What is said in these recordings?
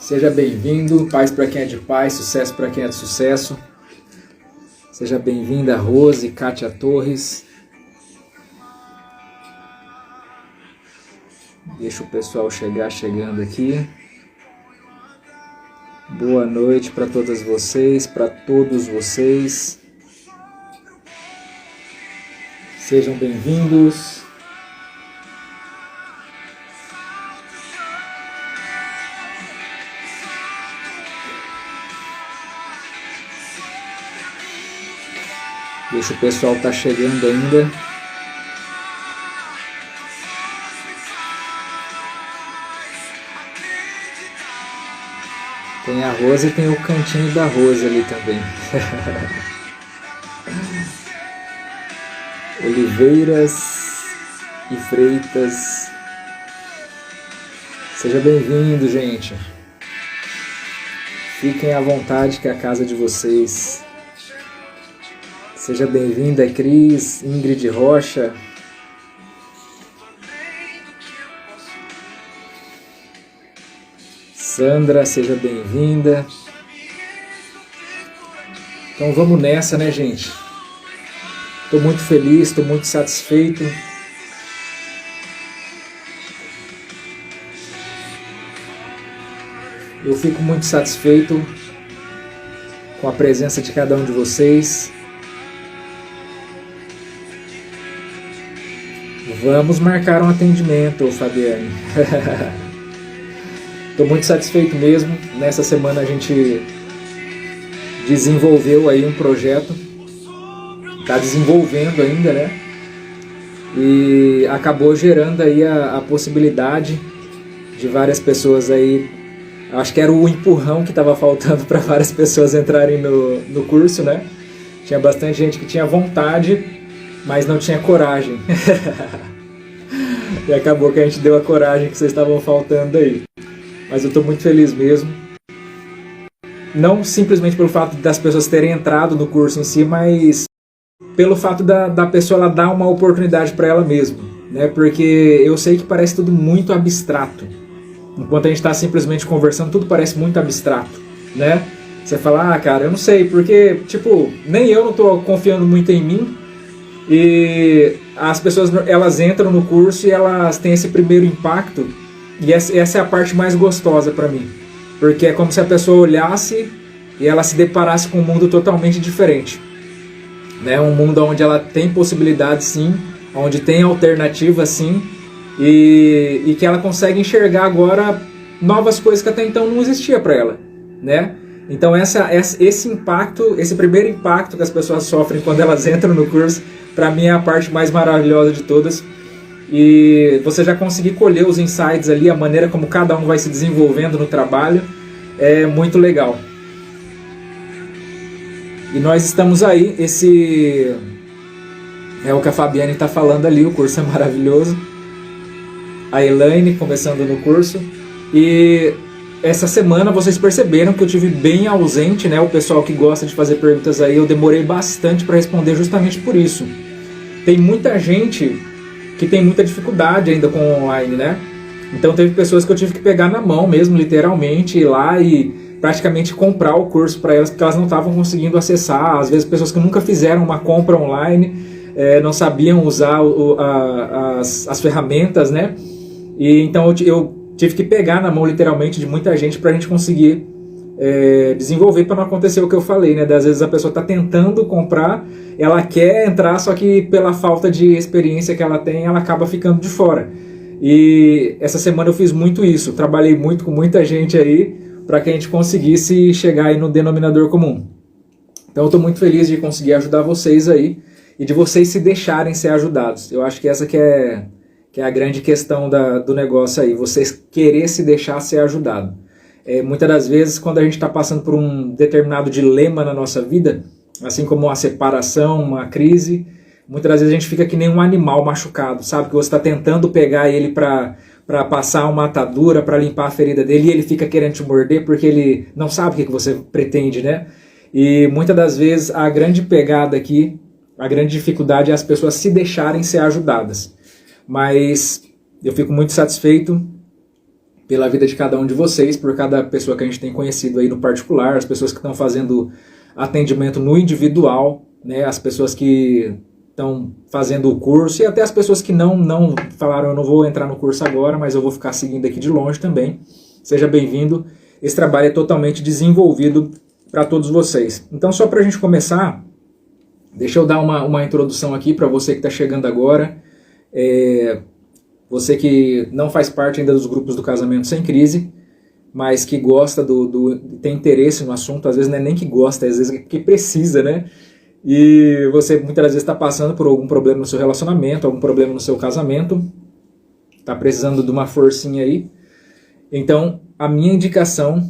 Seja bem-vindo, paz para quem é de paz, sucesso para quem é de sucesso. Seja bem-vinda, Rose, Kátia Torres. Deixa o pessoal chegando aqui. Boa noite para todas vocês, para todos vocês. Sejam bem-vindos. Deixa o pessoal tá chegando ainda. Tem a Rose e tem o cantinho da Rose ali também. Oliveiras e Freitas. Seja bem-vindo, gente. Fiquem à vontade que é a casa de vocês. Seja bem-vinda, Cris, Ingrid Rocha. Sandra, seja bem-vinda. Então vamos nessa, né, gente? Estou muito feliz, estou muito satisfeito. Eu fico muito satisfeito com a presença de cada um de vocês. Vamos marcar um atendimento, Fabiane. Estou muito satisfeito mesmo. Nessa semana a gente desenvolveu aí um projeto. Está desenvolvendo ainda, né? E acabou gerando aí a possibilidade de várias pessoas aí. Acho que era o empurrão que estava faltando para várias pessoas entrarem no curso, né? Tinha bastante gente que tinha vontade, mas não tinha coragem. E acabou que a gente deu a coragem que vocês estavam faltando aí. Mas eu estou muito feliz mesmo. Não simplesmente pelo fato das pessoas terem entrado no curso em si, mas pelo fato da pessoa ela dar uma oportunidade para ela mesma, né? Porque eu sei que parece tudo muito abstrato. Enquanto a gente está simplesmente conversando, tudo parece muito abstrato, né? Você fala, cara, eu não sei, porque, tipo, nem eu não estou confiando muito em mim. E as pessoas, elas entram no curso e elas têm esse primeiro impacto. E essa é a parte mais gostosa para mim. Porque é como se a pessoa olhasse e ela se deparasse com um mundo totalmente diferente, né? Um mundo onde ela tem possibilidades sim, onde tem alternativas sim, e que ela consegue enxergar agora novas coisas que até então não existia para ela, né? Então esse impacto, esse primeiro impacto que as pessoas sofrem quando elas entram no curso, para mim é a parte mais maravilhosa de todas. E você já conseguir colher os insights ali, a maneira como cada um vai se desenvolvendo no trabalho, é muito legal. E nós estamos aí, esse é o que a Fabiane está falando ali, o curso é maravilhoso. A Elaine começando no curso. E essa semana vocês perceberam que eu tive bem ausente, né? O pessoal que gosta de fazer perguntas aí, eu demorei bastante para responder justamente por isso. Tem muita gente que tem muita dificuldade ainda com o online, né? Então teve pessoas que eu tive que pegar na mão mesmo, literalmente, ir lá e praticamente comprar o curso para elas, porque elas não estavam conseguindo acessar. Às vezes pessoas que nunca fizeram uma compra online, não sabiam usar as ferramentas, né? E então eu tive que pegar na mão literalmente de muita gente para a gente conseguir desenvolver, para não acontecer o que eu falei, né? Às vezes a pessoa está tentando comprar, ela quer entrar, só que pela falta de experiência que ela tem, ela acaba ficando de fora. E essa semana eu fiz muito isso, trabalhei muito com muita gente aí para que a gente conseguisse chegar aí no denominador comum. Então eu estou muito feliz de conseguir ajudar vocês aí e de vocês se deixarem ser ajudados. Eu acho que essa que é a grande questão do negócio aí, vocês querer se deixar ser ajudado. Muitas das vezes, quando a gente está passando por um determinado dilema na nossa vida, assim como uma separação, uma crise, muitas das vezes a gente fica que nem um animal machucado, sabe? Que você está tentando pegar ele para passar uma atadura, para limpar a ferida dele, e ele fica querendo te morder porque ele não sabe o que você pretende, né? E muitas das vezes a grande pegada aqui, a grande dificuldade é as pessoas se deixarem ser ajudadas. Mas eu fico muito satisfeito pela vida de cada um de vocês, por cada pessoa que a gente tem conhecido aí no particular, as pessoas que estão fazendo atendimento no individual, né, as pessoas que estão fazendo o curso e até as pessoas que não falaram, eu não vou entrar no curso agora, mas eu vou ficar seguindo aqui de longe também. Seja bem-vindo. Esse trabalho é totalmente desenvolvido para todos vocês. Então, só para a gente começar, deixa eu dar uma introdução aqui para você que está chegando agora. Você que não faz parte ainda dos grupos do Casamento Sem Crise, mas que gosta tem interesse no assunto, às vezes não é nem que gosta, às vezes é que precisa, né? E você muitas vezes está passando por algum problema no seu relacionamento, algum problema no seu casamento, está precisando de uma forcinha aí. Então, a minha indicação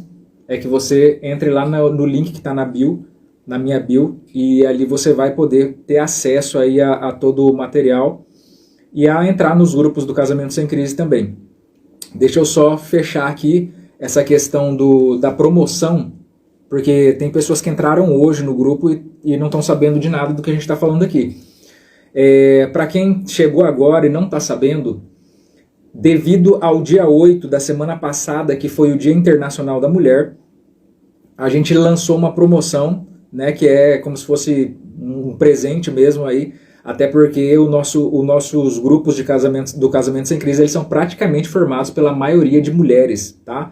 é que você entre lá no link que está na minha bio, e ali você vai poder ter acesso aí a todo o material e a entrar nos grupos do Casamento Sem Crise também. Deixa eu só fechar aqui essa questão da promoção, porque tem pessoas que entraram hoje no grupo e não estão sabendo de nada do que a gente está falando aqui. Para quem chegou agora e não está sabendo, devido ao dia 8 da semana passada, que foi o Dia Internacional da Mulher, a gente lançou uma promoção, né, que é como se fosse um presente mesmo aí, até porque os nossos grupos do Casamento Sem Crise, eles são praticamente formados pela maioria de mulheres, tá?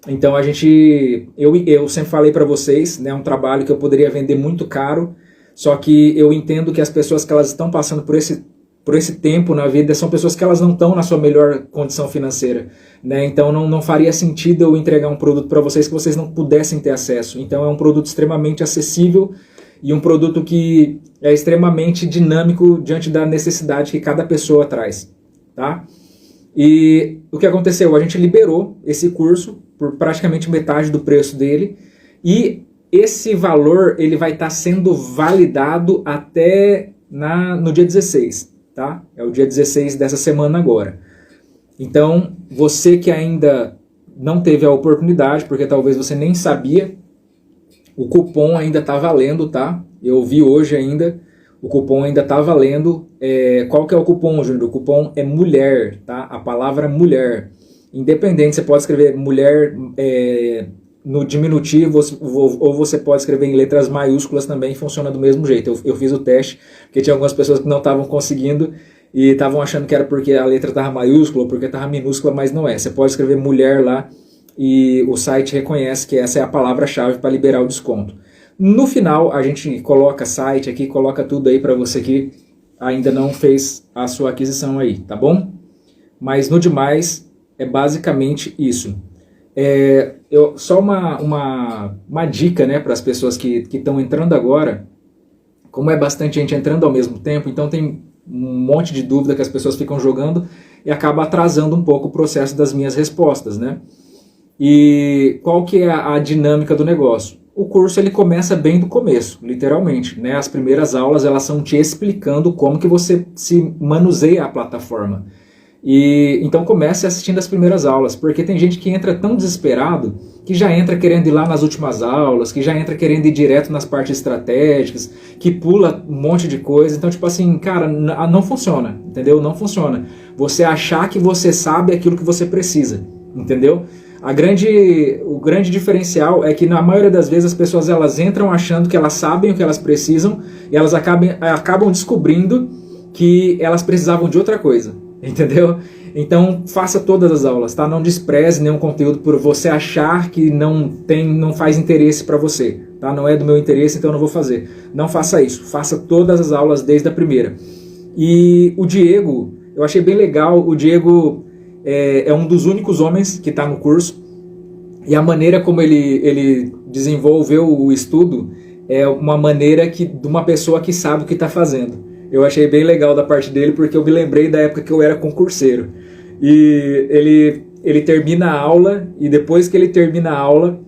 Então eu sempre falei para vocês, né, um trabalho que eu poderia vender muito caro, só que eu entendo que as pessoas que elas estão passando por esse tempo na vida são pessoas que elas não estão na sua melhor condição financeira, né? Então não faria sentido eu entregar um produto para vocês que vocês não pudessem ter acesso. Então é um produto extremamente acessível e um produto que é extremamente dinâmico diante da necessidade que cada pessoa traz, tá? E o que aconteceu? A gente liberou esse curso por praticamente metade do preço dele, e esse valor ele vai estar sendo validado até no dia 16, tá? É o dia 16 dessa semana agora. Então, você que ainda não teve a oportunidade, porque talvez você nem sabia, o cupom ainda está valendo, tá? Eu vi hoje ainda, o cupom ainda está valendo. Qual que é o cupom, Júnior? O cupom é mulher, tá? A palavra mulher. Independente, você pode escrever mulher no diminutivo, ou você pode escrever em letras maiúsculas também, funciona do mesmo jeito. Eu fiz o teste, porque tinha algumas pessoas que não estavam conseguindo e estavam achando que era porque a letra estava maiúscula ou porque estava minúscula, mas não é. Você pode escrever mulher lá e o site reconhece que essa é a palavra-chave para liberar o desconto. No final, a gente coloca site aqui, coloca tudo aí para você que ainda não fez a sua aquisição aí, tá bom? Mas no demais, é basicamente isso. Só uma dica, né, para as pessoas que estão entrando agora. Como é bastante gente entrando ao mesmo tempo, então tem um monte de dúvida que as pessoas ficam jogando e acaba atrasando um pouco o processo das minhas respostas, né? E qual que é a dinâmica do negócio? O curso ele começa bem do começo, literalmente, né? As primeiras aulas elas são te explicando como que você se manuseia a plataforma. E então comece assistindo as primeiras aulas, porque tem gente que entra tão desesperado que já entra querendo ir lá nas últimas aulas, que já entra querendo ir direto nas partes estratégicas, que pula um monte de coisa. Então, tipo assim, cara, não funciona, entendeu? Não funciona. Você achar que você sabe aquilo que você precisa, entendeu? O grande diferencial é que na maioria das vezes as pessoas elas entram achando que elas sabem o que elas precisam e elas acabam descobrindo que elas precisavam de outra coisa. Entendeu? Então faça todas as aulas, tá? Não despreze nenhum conteúdo por você achar que não faz interesse para você, tá? Não é do meu interesse, então eu não vou fazer. Não faça isso, faça todas as aulas desde a primeira. E o Diego, eu achei bem legal, o Diego é um dos únicos homens que está no curso, e a maneira como ele desenvolveu o estudo é uma maneira de uma pessoa que sabe o que está fazendo. Eu achei bem legal da parte dele, porque eu me lembrei da época que eu era concurseiro. E ele termina a aula, e depois que ele termina a aula,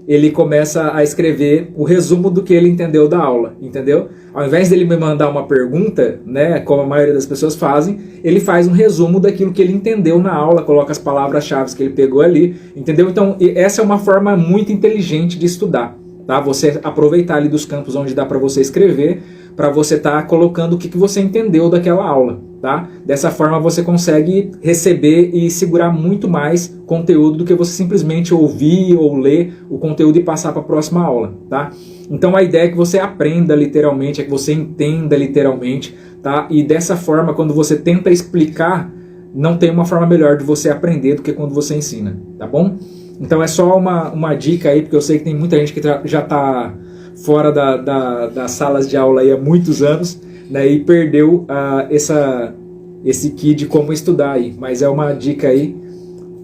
ele começa a escrever o resumo do que ele entendeu da aula, entendeu? Ao invés dele me mandar uma pergunta, né, como a maioria das pessoas fazem, ele faz um resumo daquilo que ele entendeu na aula, coloca as palavras-chave que ele pegou ali, entendeu? Então, essa é uma forma muito inteligente de estudar. Tá? Você aproveitar ali dos campos onde dá para você escrever, para você estar colocando o que você entendeu daquela aula, tá? Dessa forma você consegue receber e segurar muito mais conteúdo do que você simplesmente ouvir ou ler o conteúdo e passar para a próxima aula, tá? Então a ideia é que você aprenda literalmente, é que você entenda literalmente, tá? E dessa forma, quando você tenta explicar, não tem uma forma melhor de você aprender do que quando você ensina, tá bom? Então é só uma dica aí, porque eu sei que tem muita gente que já está fora das salas de aula aí há muitos anos, né, e perdeu esse key de como estudar aí. Mas é uma dica aí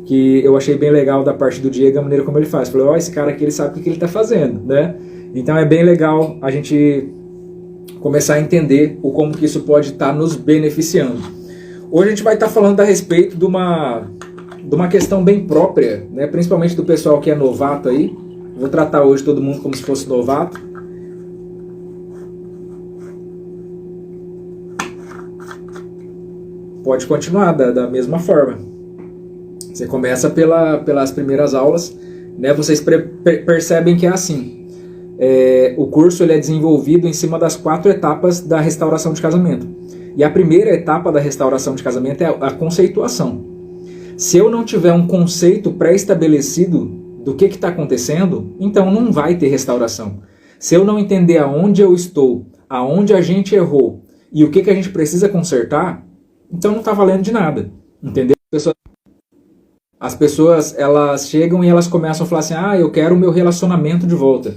que eu achei bem legal da parte do Diego, a maneira como ele faz. Falei, ó, esse cara aqui ele sabe o que ele está fazendo, né? Então é bem legal a gente começar a entender o como que isso pode estar nos beneficiando. Hoje a gente vai estar falando a respeito de uma questão bem própria, né, principalmente do pessoal que é novato aí. Vou tratar hoje todo mundo como se fosse novato. Pode continuar da mesma forma. Você começa pelas primeiras aulas, né, vocês percebem que é assim. O curso ele é desenvolvido em cima das 4 etapas da restauração de casamento. E a primeira etapa da restauração de casamento é a conceituação. Se eu não tiver um conceito pré-estabelecido do que está acontecendo, então não vai ter restauração. Se eu não entender aonde eu estou, aonde a gente errou e o que a gente precisa consertar, então não está valendo de nada, entendeu? As pessoas elas chegam e elas começam a falar assim, eu quero o meu relacionamento de volta.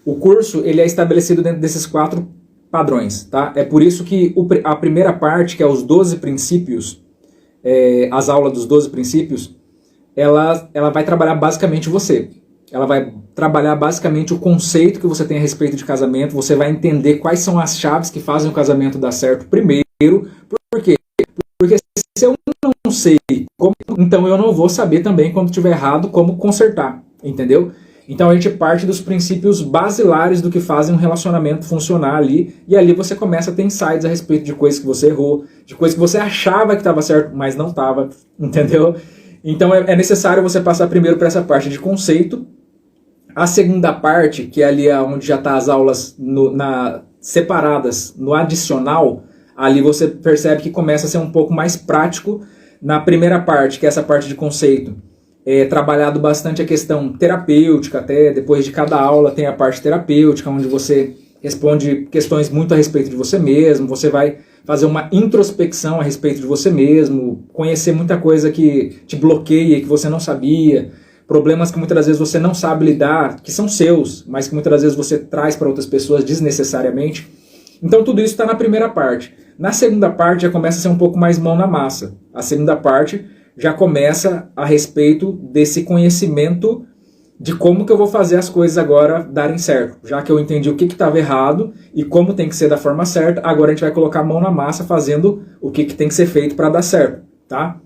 O curso ele é estabelecido dentro desses 4 padrões, tá? É por isso que a primeira parte, que é os 12 princípios, as aulas dos 12 princípios, ela vai trabalhar basicamente você. Ela vai trabalhar basicamente o conceito que você tem a respeito de casamento, você vai entender quais são as chaves que fazem o casamento dar certo primeiro. Por quê? Porque se eu não sei como, então eu não vou saber também, quando estiver errado, como consertar, entendeu? Então a gente parte dos princípios basilares do que fazem um relacionamento funcionar ali, e ali você começa a ter insights a respeito de coisas que você errou, de coisas que você achava que estava certo, mas não estava, entendeu? Então é necessário você passar primeiro para essa parte de conceito. A segunda parte, que é ali onde já está as aulas separadas, no adicional, ali você percebe que começa a ser um pouco mais prático. Na primeira parte, que é essa parte de conceito, trabalhado bastante a questão terapêutica, até depois de cada aula tem a parte terapêutica, onde você responde questões muito a respeito de você mesmo, você vai fazer uma introspecção a respeito de você mesmo, conhecer muita coisa que te bloqueia, que você não sabia, problemas que muitas das vezes você não sabe lidar, que são seus, mas que muitas das vezes você traz para outras pessoas desnecessariamente. Então tudo isso está na primeira parte. Na segunda parte já começa a ser um pouco mais mão na massa. A segunda parte já começa a respeito desse conhecimento de como que eu vou fazer as coisas agora darem certo. Já que eu entendi o que estava errado e como tem que ser da forma certa, agora a gente vai colocar a mão na massa fazendo o que tem que ser feito para dar certo, tá?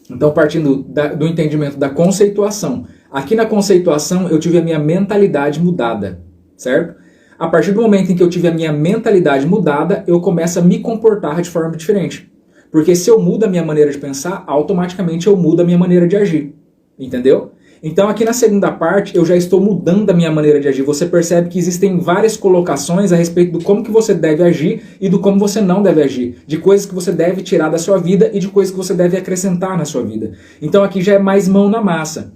Então, partindo do entendimento da conceituação. Aqui na conceituação eu tive a minha mentalidade mudada, certo? A partir do momento em que eu tive a minha mentalidade mudada, eu começo a me comportar de forma diferente. Porque se eu mudo a minha maneira de pensar, automaticamente eu mudo a minha maneira de agir. Entendeu? Então aqui na segunda parte eu já estou mudando a minha maneira de agir. Você percebe que existem várias colocações a respeito do como que você deve agir e do como você não deve agir. De coisas que você deve tirar da sua vida e de coisas que você deve acrescentar na sua vida. Então aqui já é mais mão na massa.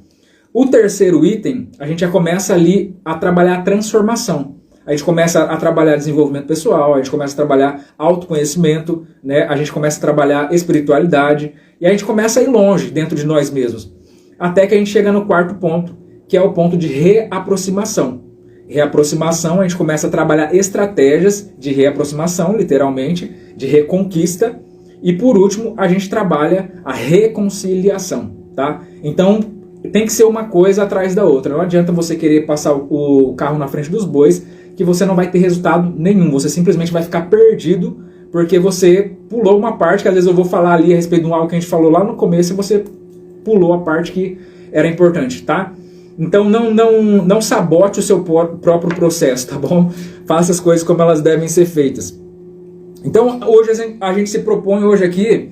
O terceiro item, a gente já começa ali a trabalhar a transformação. A gente começa a trabalhar desenvolvimento pessoal, a gente começa a trabalhar autoconhecimento, né? A gente começa a trabalhar espiritualidade e a gente começa a ir longe dentro de nós mesmos. Até que a gente chega no quarto ponto, que é o ponto de reaproximação. Reaproximação, a gente começa a trabalhar estratégias de reaproximação, literalmente, de reconquista. E por último, a gente trabalha a reconciliação, tá? Então, tem que ser uma coisa atrás da outra. Não adianta você querer passar o carro na frente dos bois, que você não vai ter resultado nenhum. Você simplesmente vai ficar perdido, porque você pulou uma parte, que às vezes eu vou falar ali a respeito de algo que a gente falou lá no começo, e você pulou a parte que era importante, tá? Então não sabote o seu próprio processo, tá bom? Faça as coisas como elas devem ser feitas. Então hoje a gente se propõe hoje aqui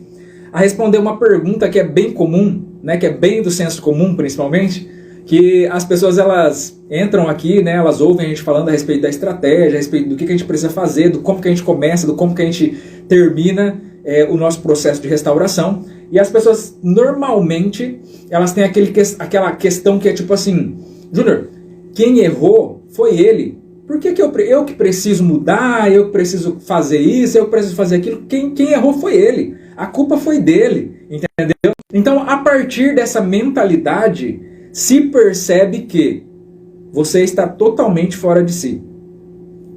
a responder uma pergunta que é bem comum, né, que é bem do senso comum principalmente, que as pessoas elas entram aqui, né, elas ouvem a gente falando a respeito da estratégia, a respeito do que a gente precisa fazer, do como que a gente começa, do como que a gente termina o nosso processo de restauração. E as pessoas, normalmente, elas têm aquela questão que é tipo assim, Júnior, quem errou foi ele. Por que eu que preciso mudar, eu que preciso fazer isso, eu que preciso fazer aquilo? Quem errou foi ele. A culpa foi dele, entendeu? Então, a partir dessa mentalidade, se percebe que você está totalmente fora de si.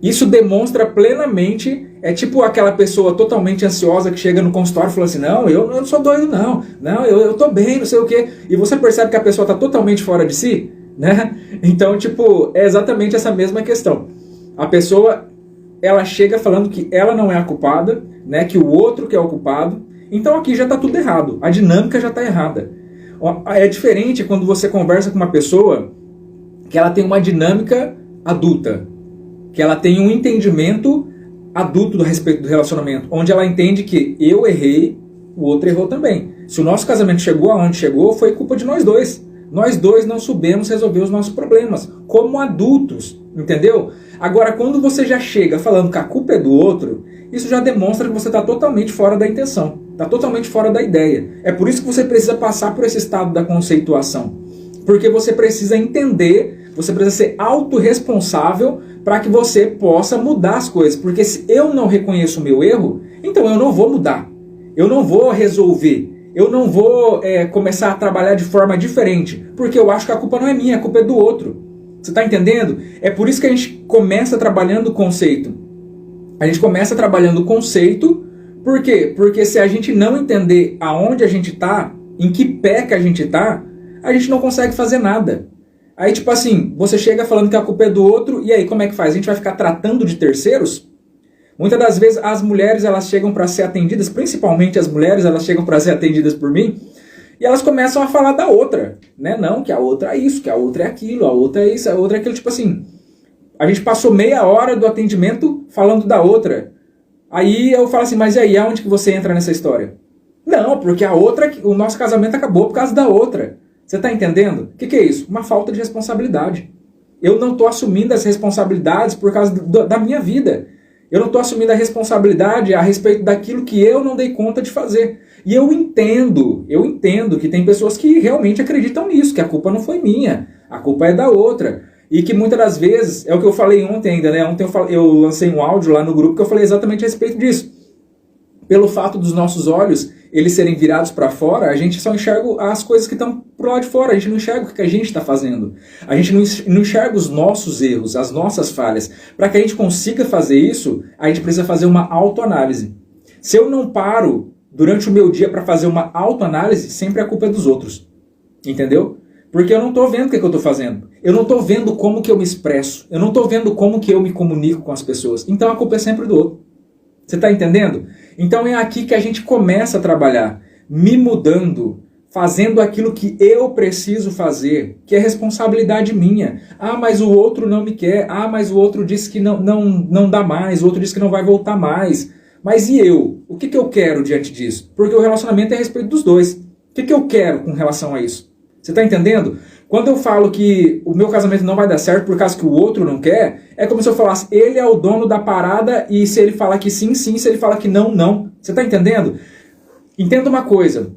Isso demonstra plenamente, é tipo aquela pessoa totalmente ansiosa que chega no consultório e fala assim, não, eu não sou doido não, eu tô bem, não sei o quê. E você percebe que a pessoa está totalmente fora de si, né? Então, tipo, é exatamente essa mesma questão. A pessoa, ela chega falando que ela não é a culpada, né? Que o outro que é o culpado. Então aqui já está tudo errado, a dinâmica já está errada. É diferente quando você conversa com uma pessoa que ela tem uma dinâmica adulta, que ela tem um entendimento adulto a respeito do relacionamento, onde ela entende que eu errei, o outro errou também. Se o nosso casamento chegou aonde chegou, foi culpa de nós dois. Nós dois não soubemos resolver os nossos problemas, como adultos, entendeu? Agora, quando você já chega falando que a culpa é do outro, isso já demonstra que você está totalmente fora da intenção, está totalmente fora da ideia. É por isso que você precisa passar por esse estado da conceituação, porque você precisa entender, você precisa ser autorresponsável para que você possa mudar as coisas. Porque se eu não reconheço o meu erro, então eu não vou mudar, eu não vou resolver. Eu não vou começar a trabalhar de forma diferente, porque eu acho que a culpa não é minha, a culpa é do outro. Você está entendendo? É por isso que a gente começa trabalhando o conceito. A gente começa trabalhando o conceito, por quê? Porque se a gente não entender aonde a gente está, em que pé que a gente não consegue fazer nada. Aí tipo assim, você chega falando que a culpa é do outro, e aí como é que faz? A gente vai ficar tratando de terceiros? Muitas das vezes as mulheres elas chegam para ser atendidas, principalmente as mulheres, elas chegam para ser atendidas por mim, e elas começam a falar da outra, né? Não, que a outra é isso, que a outra é aquilo, a outra é isso, a outra é aquilo. Tipo assim, a gente passou meia hora do atendimento falando da outra. Aí eu falo assim, mas e aí, aonde que você entra nessa história? Não, porque a outra, o nosso casamento acabou por causa da outra. Você está entendendo? O que é isso? Uma falta de responsabilidade. Eu não estou assumindo as responsabilidades por causa da minha vida. Eu não estou assumindo a responsabilidade a respeito daquilo que eu não dei conta de fazer. E eu entendo que tem pessoas que realmente acreditam nisso, que a culpa não foi minha, a culpa é da outra. E que muitas das vezes, é o que eu falei ontem ainda, né? Ontem eu lancei um áudio lá no grupo que eu falei exatamente a respeito disso. Pelo fato dos nossos olhos, eles serem virados para fora, a gente só enxerga as coisas que estão pro lado de fora, a gente não enxerga o que a gente está fazendo. A gente não enxerga os nossos erros, as nossas falhas. Para que a gente consiga fazer isso, a gente precisa fazer uma autoanálise. Se eu não paro durante o meu dia para fazer uma autoanálise, sempre a culpa é dos outros. Entendeu? Porque eu não estou vendo o que eu estou fazendo. Eu não estou vendo como que eu me expresso. Eu não estou vendo como que eu me comunico com as pessoas. Então a culpa é sempre do outro. Você está entendendo? Então é aqui que a gente começa a trabalhar, me mudando, fazendo aquilo que eu preciso fazer, que é responsabilidade minha. Ah, mas o outro não me quer. Ah, mas o outro disse que não dá mais. O outro disse que não vai voltar mais. Mas e eu? O que eu quero diante disso? Porque o relacionamento é a respeito dos dois. O que eu quero com relação a isso? Você está entendendo? Quando eu falo que o meu casamento não vai dar certo por causa que o outro não quer, é como se eu falasse, ele é o dono da parada e se ele falar que sim, sim, se ele falar que não, não. Você está entendendo? Entenda uma coisa.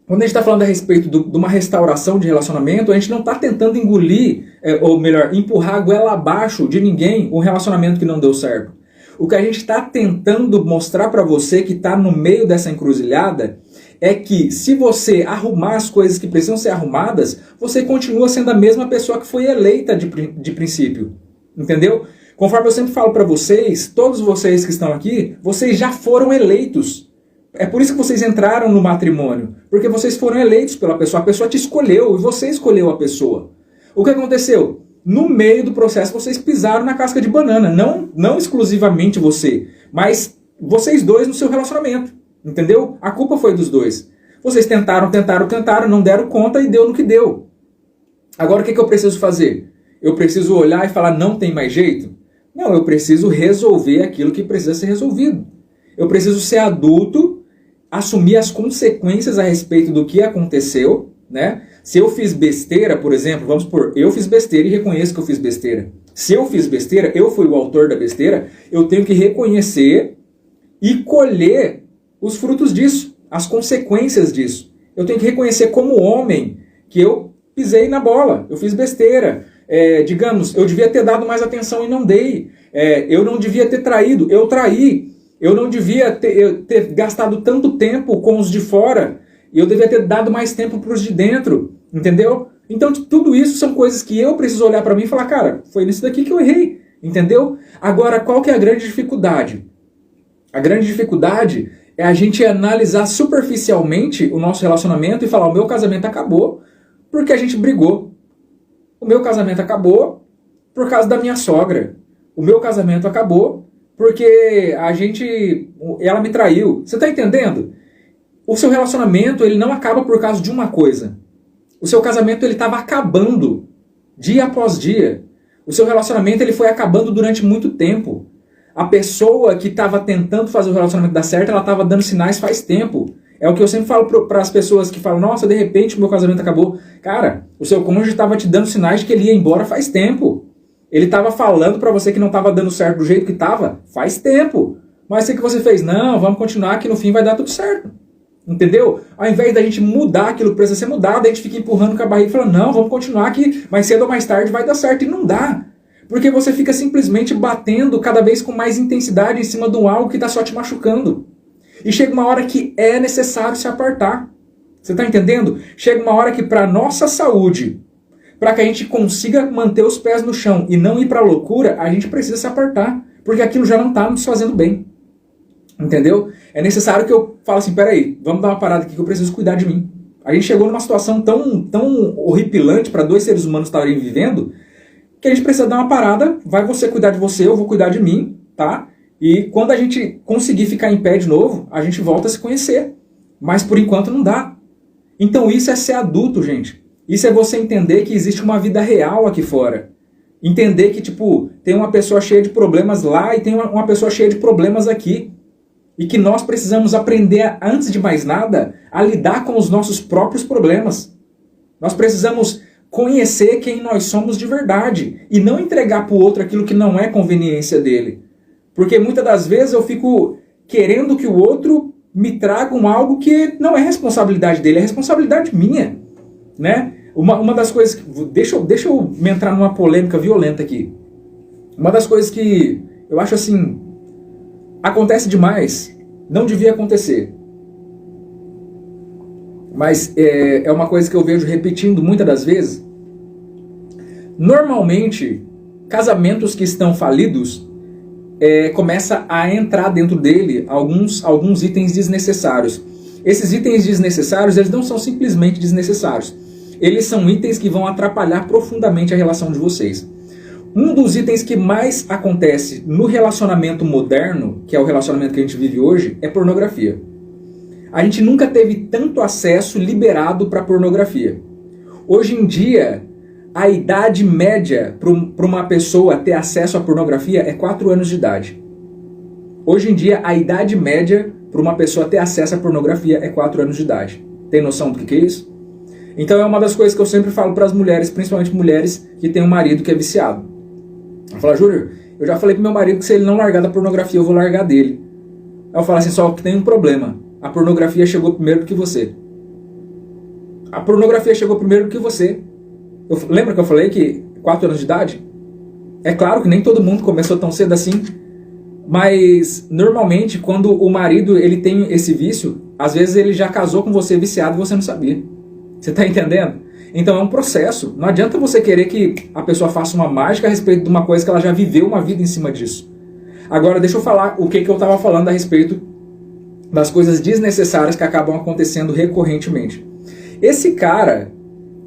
Quando a gente está falando a respeito de uma restauração de relacionamento, a gente não está tentando engolir, ou melhor, empurrar a goela abaixo de ninguém um relacionamento que não deu certo. O que a gente está tentando mostrar para você que está no meio dessa encruzilhada é que se você arrumar as coisas que precisam ser arrumadas, você continua sendo a mesma pessoa que foi eleita de princípio. Entendeu? Conforme eu sempre falo para vocês, todos vocês que estão aqui, vocês já foram eleitos. É por isso que vocês entraram no matrimônio. Porque vocês foram eleitos pela pessoa. A pessoa te escolheu e você escolheu a pessoa. O que aconteceu? No meio do processo vocês pisaram na casca de banana. Não exclusivamente você, mas vocês dois no seu relacionamento. Entendeu? A culpa foi dos dois. Vocês tentaram, não deram conta e deu no que deu. Agora o que eu preciso fazer? Eu preciso olhar e falar, não tem mais jeito? Não, eu preciso resolver aquilo que precisa ser resolvido. Eu preciso ser adulto, assumir as consequências a respeito do que aconteceu, né? Se eu fiz besteira, por exemplo, vamos supor, eu fiz besteira e reconheço que eu fiz besteira. Se eu fiz besteira, eu fui o autor da besteira, eu tenho que reconhecer e colher os frutos disso, as consequências disso. Eu tenho que reconhecer como homem que eu pisei na bola, eu fiz besteira. Digamos, eu devia ter dado mais atenção e não dei. Eu não devia ter traído, eu traí. Eu não devia ter gastado tanto tempo com os de fora, e eu devia ter dado mais tempo para os de dentro, entendeu? Então tudo isso são coisas que eu preciso olhar para mim e falar, cara, foi nisso daqui que eu errei, entendeu? Agora, qual que é a grande dificuldade? A grande dificuldade é a gente analisar superficialmente o nosso relacionamento e falar, o meu casamento acabou porque a gente brigou. O meu casamento acabou por causa da minha sogra. O meu casamento acabou porque ela me traiu. Você está entendendo? O seu relacionamento ele não acaba por causa de uma coisa. O seu casamento ele estava acabando dia após dia. O seu relacionamento ele foi acabando durante muito tempo. A pessoa que estava tentando fazer o relacionamento dar certo, ela estava dando sinais faz tempo. É o que eu sempre falo para as pessoas que falam, nossa, de repente o meu casamento acabou. Cara, o seu cônjuge estava te dando sinais de que ele ia embora faz tempo. Ele estava falando para você que não estava dando certo do jeito que estava faz tempo. Mas o que você fez? Não, vamos continuar que no fim vai dar tudo certo. Entendeu? Ao invés da gente mudar aquilo que precisa ser mudado, a gente fica empurrando com a barriga e falando, não, vamos continuar que mais cedo ou mais tarde vai dar certo. E não dá. Porque você fica simplesmente batendo cada vez com mais intensidade em cima de algo que está só te machucando. E chega uma hora que é necessário se apartar. Você está entendendo? Chega uma hora que para nossa saúde, para que a gente consiga manter os pés no chão e não ir para a loucura, a gente precisa se apartar. Porque aquilo já não está nos fazendo bem. Entendeu? É necessário que eu fale assim, peraí, vamos dar uma parada aqui que eu preciso cuidar de mim. A gente chegou numa situação tão horripilante para dois seres humanos estarem vivendo, que a gente precisa dar uma parada, vai você cuidar de você, eu vou cuidar de mim, tá? E quando a gente conseguir ficar em pé de novo, a gente volta a se conhecer. Mas por enquanto não dá. Então isso é ser adulto, gente. Isso é você entender que existe uma vida real aqui fora. Entender que, tipo, tem uma pessoa cheia de problemas lá e tem uma pessoa cheia de problemas aqui. E que nós precisamos aprender, antes de mais nada, a lidar com os nossos próprios problemas. Nós precisamos conhecer quem nós somos de verdade. E não entregar para o outro aquilo que não é conveniência dele. Porque muitas das vezes eu fico querendo que o outro me traga algo que não é responsabilidade dele, é responsabilidade minha. Né? Uma das coisas... Deixa eu me entrar numa polêmica violenta aqui. Uma das coisas que eu acho assim... Acontece demais. Não devia acontecer. Mas é uma coisa que eu vejo repetindo muitas das vezes. Normalmente, casamentos que estão falidos... começa a entrar dentro dele alguns itens desnecessários. Esses itens desnecessários, eles não são simplesmente desnecessários. Eles são itens que vão atrapalhar profundamente a relação de vocês. Um dos itens que mais acontece no relacionamento moderno, que é o relacionamento que a gente vive hoje, é pornografia. A gente nunca teve tanto acesso liberado para pornografia. Hoje em dia, a idade média para uma pessoa ter acesso à pornografia é 4 anos de idade. Hoje em dia, a idade média para uma pessoa ter acesso à pornografia é 4 anos de idade. Tem noção do que é isso? Então é uma das coisas que eu sempre falo para as mulheres, principalmente mulheres que têm um marido que é viciado. Ela fala, Júnior, eu já falei pro meu marido que se ele não largar da pornografia, eu vou largar dele. Aí eu falo assim, só que tem um problema. A pornografia chegou primeiro do que você. A pornografia chegou primeiro do que você. Lembra que eu falei que 4 anos de idade? É claro que nem todo mundo começou tão cedo assim. Mas, normalmente, quando o marido ele tem esse vício, às vezes ele já casou com você viciado e você não sabia. Você está entendendo? Então é um processo. Não adianta você querer que a pessoa faça uma mágica a respeito de uma coisa que ela já viveu uma vida em cima disso. Agora deixa eu falar o que eu estava falando a respeito das coisas desnecessárias que acabam acontecendo recorrentemente. Esse cara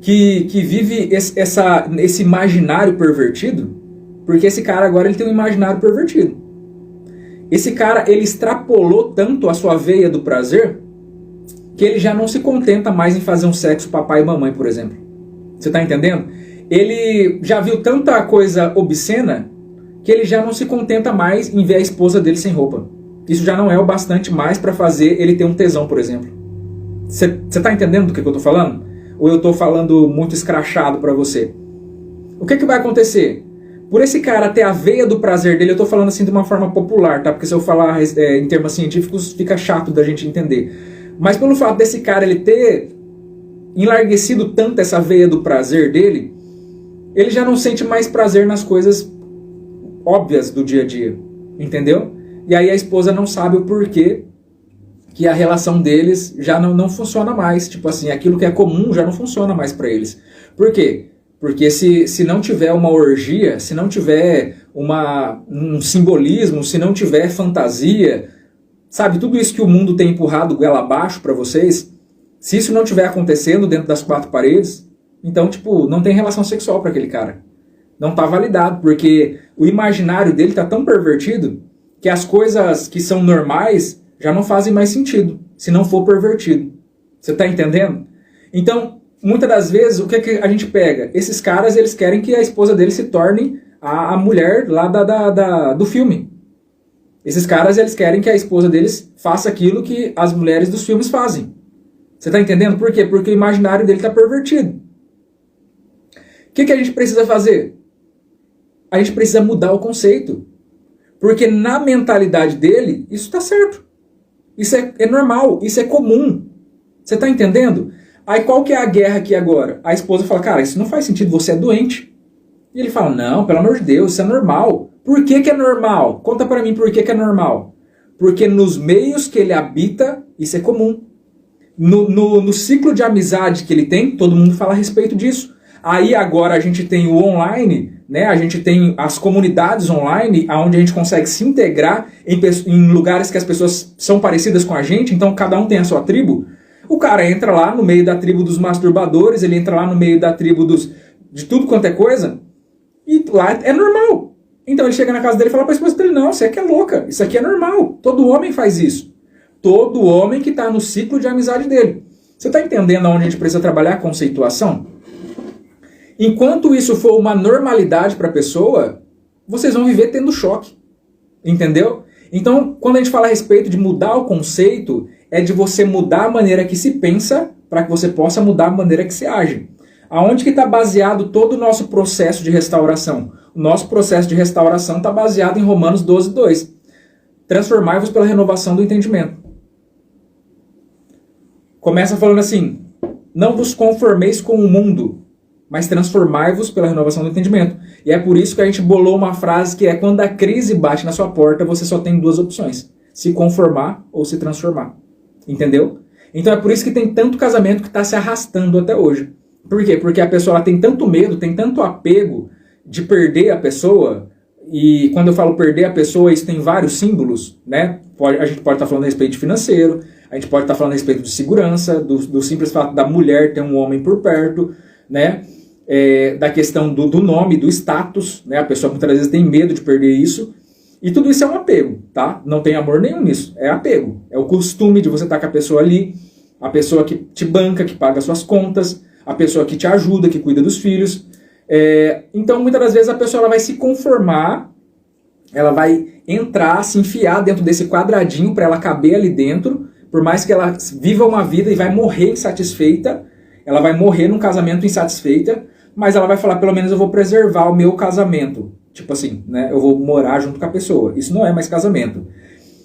que vive esse imaginário pervertido, porque esse cara agora ele tem um imaginário pervertido. Esse cara ele extrapolou tanto a sua veia do prazer que ele já não se contenta mais em fazer um sexo papai e mamãe, por exemplo. Você está entendendo? Ele já viu tanta coisa obscena que ele já não se contenta mais em ver a esposa dele sem roupa. Isso já não é o bastante mais para fazer ele ter um tesão, por exemplo. Você está entendendo do que eu estou falando? ou eu tô falando muito escrachado para você? O que vai acontecer? Por esse cara ter a veia do prazer dele, eu tô falando assim de uma forma popular, tá? Porque se eu falar em termos científicos, fica chato da gente entender. Mas pelo fato desse cara ele ter enlarguecido tanto essa veia do prazer dele, ele já não sente mais prazer nas coisas óbvias do dia a dia, entendeu? E aí a esposa não sabe o porquê que a relação deles já não funciona mais. Tipo assim, aquilo que é comum já não funciona mais para eles. Por quê? Porque se não tiver uma orgia, se não tiver um simbolismo, se não tiver fantasia, sabe, tudo isso que o mundo tem empurrado goela abaixo para vocês, se isso não estiver acontecendo dentro das quatro paredes, então, tipo, não tem relação sexual para aquele cara. Não tá validado, porque o imaginário dele tá tão pervertido que as coisas que são normais já não fazem mais sentido, se não for pervertido. Você tá entendendo? Então, muitas das vezes, o que a gente pega? Esses caras, eles querem que a esposa deles se torne a mulher lá do filme. Esses caras, eles querem que a esposa deles faça aquilo que as mulheres dos filmes fazem. Você tá entendendo? Por quê? Porque o imaginário dele tá pervertido. O que a gente precisa fazer? A gente precisa mudar o conceito. Porque na mentalidade dele, isso tá certo. Isso é normal, isso é comum. Você tá entendendo? Aí qual que é a guerra aqui agora? A esposa fala, cara, isso não faz sentido, você é doente. E ele fala, não, pelo amor de Deus, isso é normal. Por que é normal? Conta pra mim por que é normal. Porque nos meios que ele habita, isso é comum. No ciclo de amizade que ele tem, todo mundo fala a respeito disso. Aí agora a gente tem o online, né? A gente tem as comunidades online, onde a gente consegue se integrar em lugares que as pessoas são parecidas com a gente, então cada um tem a sua tribo. O cara entra lá no meio da tribo dos masturbadores, ele entra lá no meio da tribo de tudo quanto é coisa, e lá é normal. Então ele chega na casa dele e fala pra esposa dele, não, você aqui é louca, isso aqui é normal, todo homem faz isso. Todo homem que está no ciclo de amizade dele. Você está entendendo aonde a gente precisa trabalhar a conceituação? Enquanto isso for uma normalidade para a pessoa, vocês vão viver tendo choque. Entendeu? Então, quando a gente fala a respeito de mudar o conceito, é de você mudar a maneira que se pensa para que você possa mudar a maneira que se age. Aonde que está baseado todo o nosso processo de restauração? O nosso processo de restauração está baseado em Romanos 12:2. Transformai-vos pela renovação do entendimento. Começa falando assim, não vos conformeis com o mundo, mas transformai-vos pela renovação do entendimento. E é por isso que a gente bolou uma frase que é, quando a crise bate na sua porta, você só tem duas opções, se conformar ou se transformar. Entendeu? Então é por isso que tem tanto casamento que está se arrastando até hoje. Por quê? Porque a pessoa ela tem tanto medo, tem tanto apego de perder a pessoa, e quando eu falo perder a pessoa, isso tem vários símbolos, né? A gente pode estar falando a respeito de financeiro, a gente pode estar falando a respeito de segurança, do simples fato da mulher ter um homem por perto, né? Da questão do nome, do status, né? A pessoa muitas vezes tem medo de perder isso, e tudo isso é um apego, tá? Não tem amor nenhum nisso, é apego, é o costume de você estar com a pessoa ali, a pessoa que te banca, que paga suas contas, a pessoa que te ajuda, que cuida dos filhos. Então muitas das vezes a pessoa ela vai se conformar, ela vai entrar, se enfiar dentro desse quadradinho para ela caber ali dentro, por mais que ela viva uma vida e vai morrer insatisfeita, ela vai morrer num casamento insatisfeita, mas ela vai falar, pelo menos eu vou preservar o meu casamento. Tipo assim, né? Eu vou morar junto com a pessoa. Isso não é mais casamento.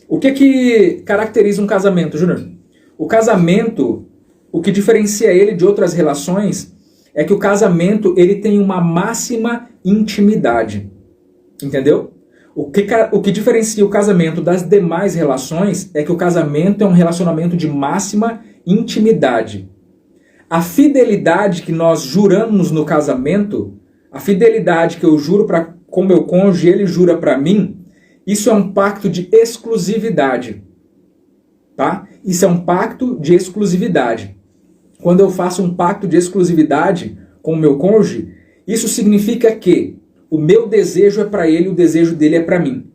O que caracteriza um casamento, Júnior? O casamento, o que diferencia ele de outras relações é que o casamento ele tem uma máxima intimidade. Entendeu? O que diferencia o casamento das demais relações é que o casamento é um relacionamento de máxima intimidade. A fidelidade que nós juramos no casamento, a fidelidade que eu juro com meu cônjuge, ele jura para mim, isso é um pacto de exclusividade. Tá? Isso é um pacto de exclusividade. Quando eu faço um pacto de exclusividade com o meu cônjuge, isso significa que o meu desejo é para ele, o desejo dele é para mim.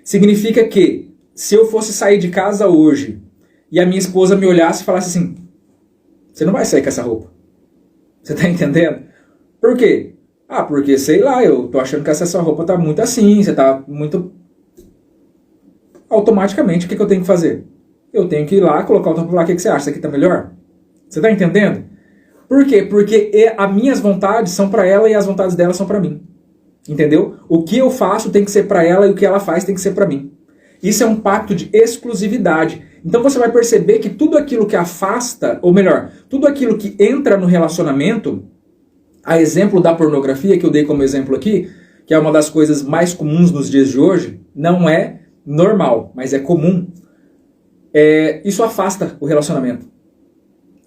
Significa que se eu fosse sair de casa hoje e a minha esposa me olhasse e falasse assim, você não vai sair com essa roupa. Você tá entendendo? Por quê? Ah, porque, sei lá, eu tô achando que essa roupa tá muito assim, você tá muito... Automaticamente, o que eu tenho que fazer? Eu tenho que ir lá, colocar o tampo lá, o que você acha? Isso aqui tá melhor? Você tá entendendo? Por quê? Porque as minhas vontades são para ela e as vontades dela são para mim. Entendeu? O que eu faço tem que ser para ela e o que ela faz tem que ser para mim. Isso é um pacto de exclusividade. Então você vai perceber que tudo aquilo que afasta, ou melhor, tudo aquilo que entra no relacionamento, a exemplo da pornografia que eu dei como exemplo aqui, que é uma das coisas mais comuns nos dias de hoje, não é normal, mas é comum. Isso afasta o relacionamento.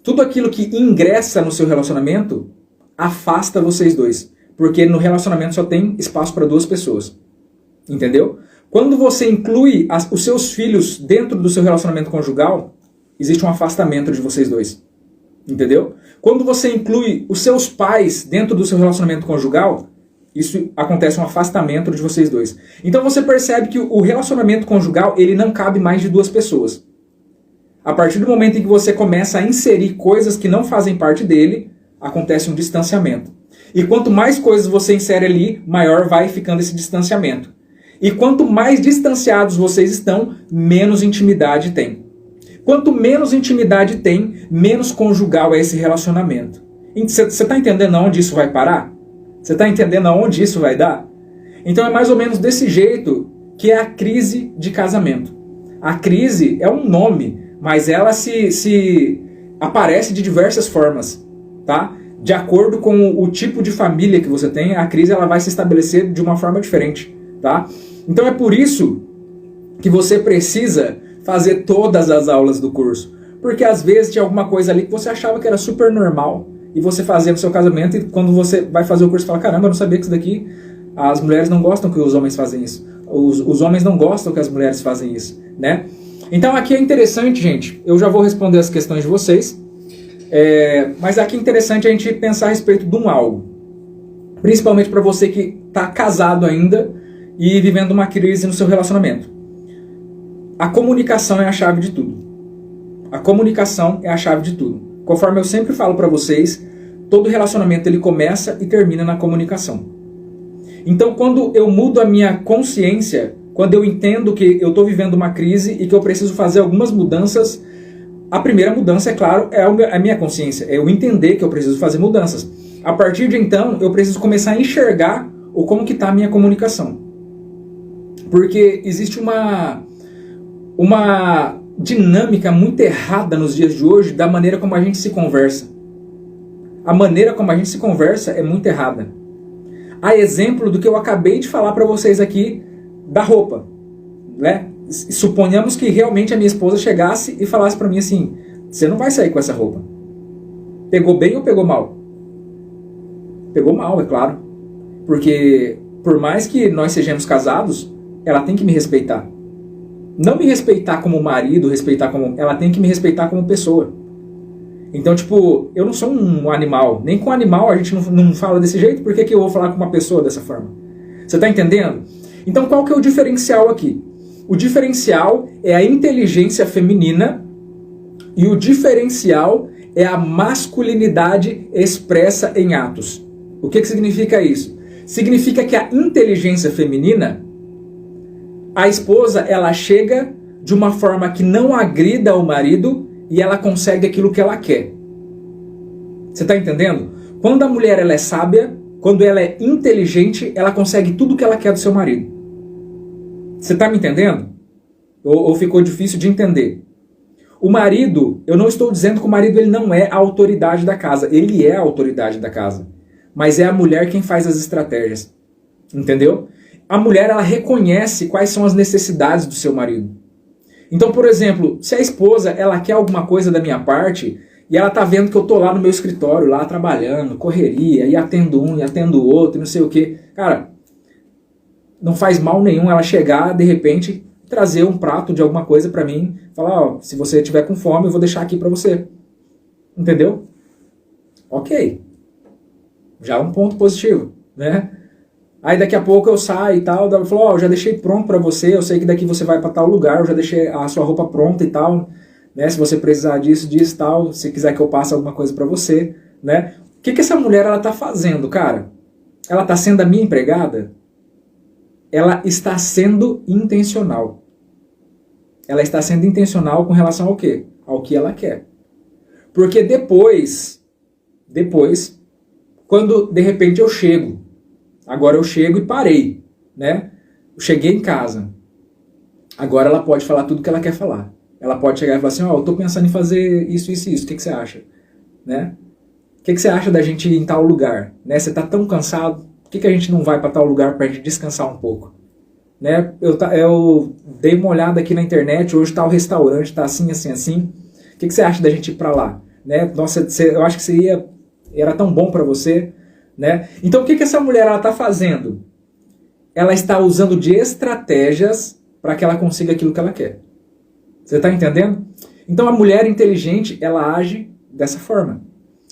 Tudo aquilo que ingressa no seu relacionamento afasta vocês dois. Porque no relacionamento só tem espaço para duas pessoas. Entendeu? Quando você inclui os seus filhos dentro do seu relacionamento conjugal, existe um afastamento de vocês dois. Entendeu? Quando você inclui os seus pais dentro do seu relacionamento conjugal, isso acontece um afastamento de vocês dois. Então você percebe que o relacionamento conjugal, ele não cabe mais de duas pessoas. A partir do momento em que você começa a inserir coisas que não fazem parte dele, acontece um distanciamento. E quanto mais coisas você insere ali, maior vai ficando esse distanciamento. E quanto mais distanciados vocês estão, menos intimidade tem. Quanto menos intimidade tem, menos conjugal é esse relacionamento. Você está entendendo aonde isso vai parar? Você está entendendo aonde isso vai dar? Então é mais ou menos desse jeito que é a crise de casamento. A crise é um nome, mas ela se aparece de diversas formas, tá? De acordo com o tipo de família que você tem, a crise ela vai se estabelecer de uma forma diferente, tá? Então é por isso que você precisa fazer todas as aulas do curso. Porque às vezes tinha alguma coisa ali que você achava que era super normal e você fazia no seu casamento, e quando você vai fazer o curso, você fala, caramba, eu não sabia que isso daqui, as mulheres não gostam que os homens fazem isso. Os homens não gostam que as mulheres fazem isso, né? Então aqui é interessante, gente, eu já vou responder as questões de vocês, mas aqui é interessante a gente pensar a respeito de um algo. Principalmente para você que está casado ainda e vivendo uma crise no seu relacionamento. A comunicação é a chave de tudo. A comunicação é a chave de tudo. Conforme eu sempre falo para vocês, todo relacionamento ele começa e termina na comunicação. Então quando eu mudo a minha consciência, quando eu entendo que eu estou vivendo uma crise e que eu preciso fazer algumas mudanças, a primeira mudança, é claro, é a minha consciência, é eu entender que eu preciso fazer mudanças. A partir de então, eu preciso começar a enxergar como que está a minha comunicação. Porque existe uma dinâmica muito errada nos dias de hoje da maneira como a gente se conversa. A maneira como a gente se conversa é muito errada. A exemplo do que eu acabei de falar para vocês aqui da roupa, né? Suponhamos que realmente a minha esposa chegasse e falasse para mim assim, você não vai sair com essa roupa. Pegou bem ou pegou mal? Pegou mal, é claro. Porque por mais que nós sejamos casados, ela tem que me respeitar. Não me respeitar como marido, ela tem que me respeitar como pessoa. Então, tipo, eu não sou um animal. Nem com animal a gente não fala desse jeito, por que eu vou falar com uma pessoa dessa forma? Você tá entendendo? Então, qual que é o diferencial aqui? O diferencial é a inteligência feminina e o diferencial é a masculinidade expressa em atos. O que significa isso? Significa que a inteligência feminina, a esposa, ela chega de uma forma que não agrida o marido e ela consegue aquilo que ela quer. Você está entendendo? Quando a mulher ela é sábia, quando ela é inteligente, ela consegue tudo que ela quer do seu marido. Você está me entendendo? Ou ficou difícil de entender? O marido, eu não estou dizendo que o marido ele não é a autoridade da casa. Ele é a autoridade da casa. Mas é a mulher quem faz as estratégias. Entendeu? A mulher, ela reconhece quais são as necessidades do seu marido. Então, por exemplo, se a esposa, ela quer alguma coisa da minha parte, e ela tá vendo que eu tô lá no meu escritório, lá trabalhando, correria, e atendo um, e atendo o outro, e não sei o quê. Cara, não faz mal nenhum ela chegar, de repente, trazer um prato de alguma coisa pra mim, falar, ó, se você tiver com fome, eu vou deixar aqui pra você. Entendeu? Ok. Já é um ponto positivo, né? Aí daqui a pouco eu saio e tal, ela falou, ó, eu já deixei pronto pra você, eu sei que daqui você vai pra tal lugar, eu já deixei a sua roupa pronta e tal, né? Se você precisar disso e tal, se quiser que eu passe alguma coisa pra você, né? O que essa mulher, ela tá fazendo, cara? Ela tá sendo a minha empregada? Ela está sendo intencional. Ela está sendo intencional com relação ao quê? Ao que ela quer. Porque depois depois, quando de repente eu chego. Agora eu chego e parei, né? Eu cheguei em casa. Agora ela pode falar tudo que ela quer falar. Ela pode chegar e falar assim, ó, eu tô pensando em fazer isso, isso e isso, o que você acha? Né? O que você acha da gente ir em tal lugar? Né? Você tá tão cansado, por que a gente não vai para tal lugar pra gente descansar um pouco? Né? Eu dei uma olhada aqui na internet, hoje tá o restaurante, tá assim, assim, assim. O que você acha da gente ir pra lá? Né? Nossa, eu acho que era tão bom pra você. Né? Então o que essa mulher ela tá fazendo? Ela está usando de estratégias para que ela consiga aquilo que ela quer. Você está entendendo? Então a mulher inteligente, ela age dessa forma.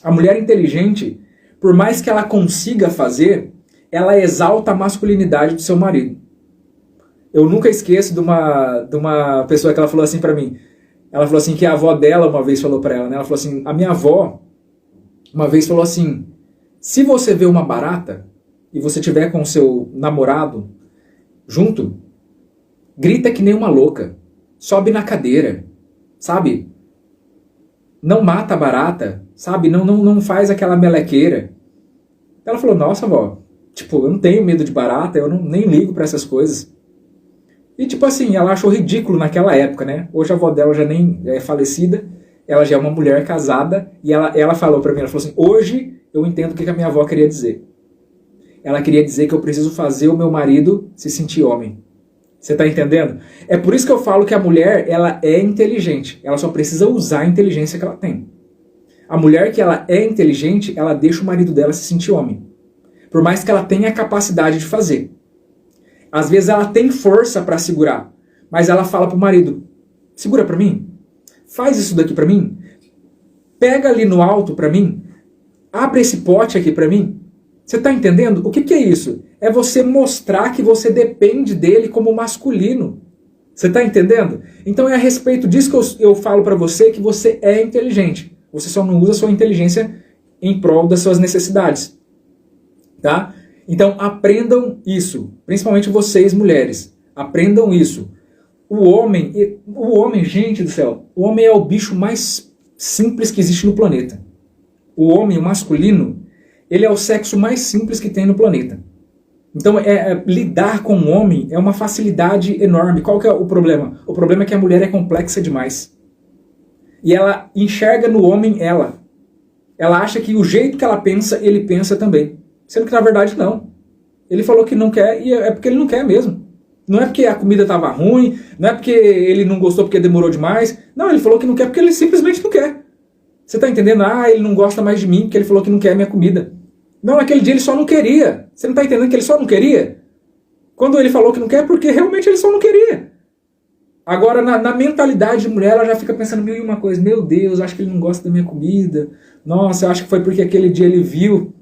A mulher inteligente, por mais que ela consiga fazer, ela exalta a masculinidade do seu marido. Eu nunca esqueço de uma pessoa que ela falou assim para mim. Ela falou assim que a avó dela uma vez falou para ela, né? Ela falou assim, a minha avó uma vez falou assim, se você vê uma barata e você tiver com o seu namorado junto, grita que nem uma louca, sobe na cadeira, sabe? Não mata a barata, sabe? Não faz aquela melequeira. Ela falou, nossa, vó, tipo, eu não tenho medo de barata, eu nem ligo pra essas coisas. E tipo assim, ela achou ridículo naquela época, né? Hoje a avó dela já nem é falecida, ela já é uma mulher casada, e ela falou pra mim, ela falou assim, hoje eu entendo o que a minha avó queria dizer. Ela queria dizer que eu preciso fazer o meu marido se sentir homem. Você tá entendendo? É por isso que eu falo que a mulher, ela é inteligente. Ela só precisa usar a inteligência que ela tem. A mulher que ela é inteligente, ela deixa o marido dela se sentir homem. Por mais que ela tenha a capacidade de fazer. Às vezes ela tem força para segurar, mas ela fala pro marido, segura pra mim, faz isso daqui pra mim, pega ali no alto pra mim, abre esse pote aqui pra mim. Você tá entendendo? O que é isso? É você mostrar que você depende dele como masculino. Você tá entendendo? Então é a respeito disso que eu falo pra você que você é inteligente. Você só não usa a sua inteligência em prol das suas necessidades. Tá? Então aprendam isso. Principalmente vocês, mulheres. Aprendam isso. O homem, gente do céu, o homem é o bicho mais simples que existe no planeta. O homem, o masculino, ele é o sexo mais simples que tem no planeta. Então, lidar com o homem é uma facilidade enorme. Qual que é o problema? O problema é que a mulher é complexa demais. E ela enxerga no homem ela. Ela acha que o jeito que ela pensa, ele pensa também. Sendo que, na verdade, não. Ele falou que não quer e é porque ele não quer mesmo. Não é porque a comida estava ruim, não é porque ele não gostou porque demorou demais. Não, ele falou que não quer porque ele simplesmente não quer. Você está entendendo? Ah, ele não gosta mais de mim porque ele falou que não quer a minha comida. Não, naquele dia ele só não queria. Você não está entendendo que ele só não queria? Quando ele falou que não quer, porque realmente ele só não queria. Agora, na mentalidade de mulher, ela já fica pensando mil e uma coisa. Meu Deus, acho que ele não gosta da minha comida. Nossa, eu acho que foi porque aquele dia ele viu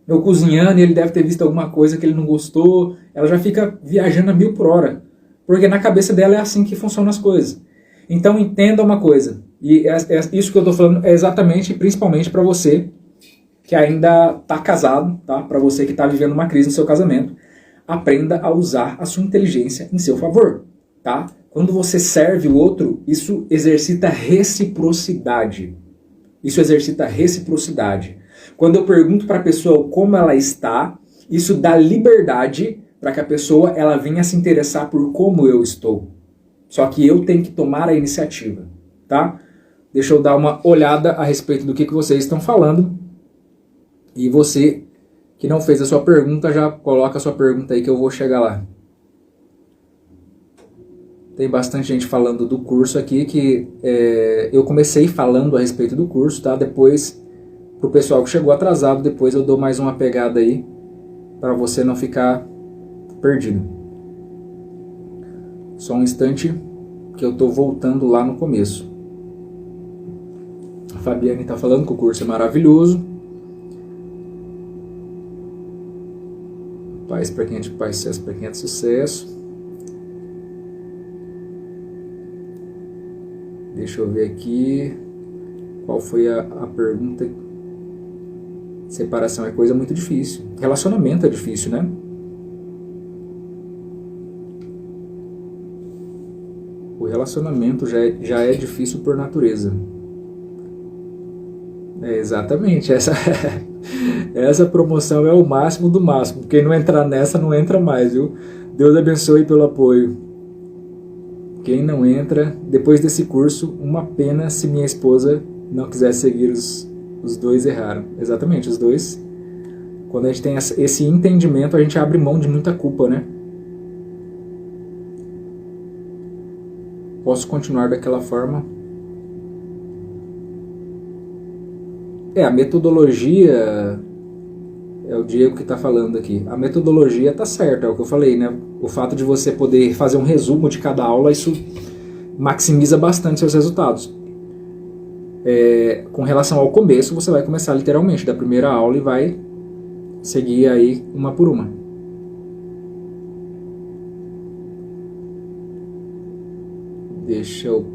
eu cozinhando e ele deve ter visto alguma coisa que ele não gostou. Ela já fica viajando a 1000 por hora. Porque na cabeça dela é assim que funcionam as coisas. Então entenda uma coisa. E isso que eu estou falando é exatamente, principalmente para você que ainda está casado, tá? Para você que está vivendo uma crise no seu casamento. Aprenda a usar a sua inteligência em seu favor. Tá? Quando você serve o outro, isso exercita reciprocidade. Isso exercita reciprocidade. Quando eu pergunto para a pessoa como ela está, isso dá liberdade para que a pessoa ela venha se interessar por como eu estou. Só que eu tenho que tomar a iniciativa, tá? Deixa eu dar uma olhada a respeito do que vocês estão falando. E você que não fez a sua pergunta, já coloca a sua pergunta aí que eu vou chegar lá. Tem bastante gente falando do curso aqui, que eu comecei falando a respeito do curso, tá? Depois, pro pessoal que chegou atrasado, depois eu dou mais uma pegada aí, para você não ficar perdido. Só um instante, que eu tô voltando lá no começo. A Fabiane tá falando que o curso é maravilhoso. Paz para quem é de paz, sucesso para quem é de sucesso. Deixa eu ver aqui. Qual foi a pergunta? Separação é coisa muito difícil. Relacionamento é difícil, né? O relacionamento já é difícil por natureza. Exatamente, essa promoção é o máximo do máximo. Quem não entrar nessa não entra mais, viu? Deus abençoe pelo apoio. Quem não entra, depois desse curso, uma pena se minha esposa não quiser seguir os dois erraram. Exatamente, os dois. Quando a gente tem esse entendimento, a gente abre mão de muita culpa, né? Posso continuar daquela forma? A metodologia, é o Diego que está falando aqui, a metodologia está certa, é o que eu falei, né? O fato de você poder fazer um resumo de cada aula, isso maximiza bastante seus resultados. Com relação ao começo, você vai começar literalmente da primeira aula e vai seguir aí uma por uma. Deixa eu...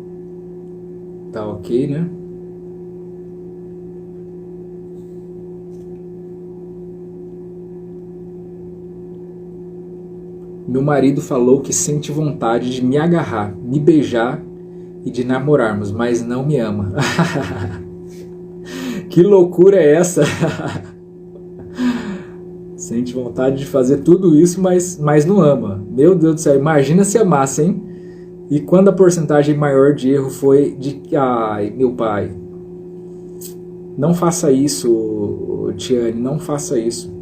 Tá ok, né? Meu marido falou que sente vontade de me agarrar, me beijar e de namorarmos, mas não me ama. Que loucura é essa? Sente vontade de fazer tudo isso, mas não ama. Meu Deus do céu, imagina se amasse, hein? E quando a porcentagem maior de erro foi de... Ai, meu pai. Não faça isso, Tiane, não faça isso.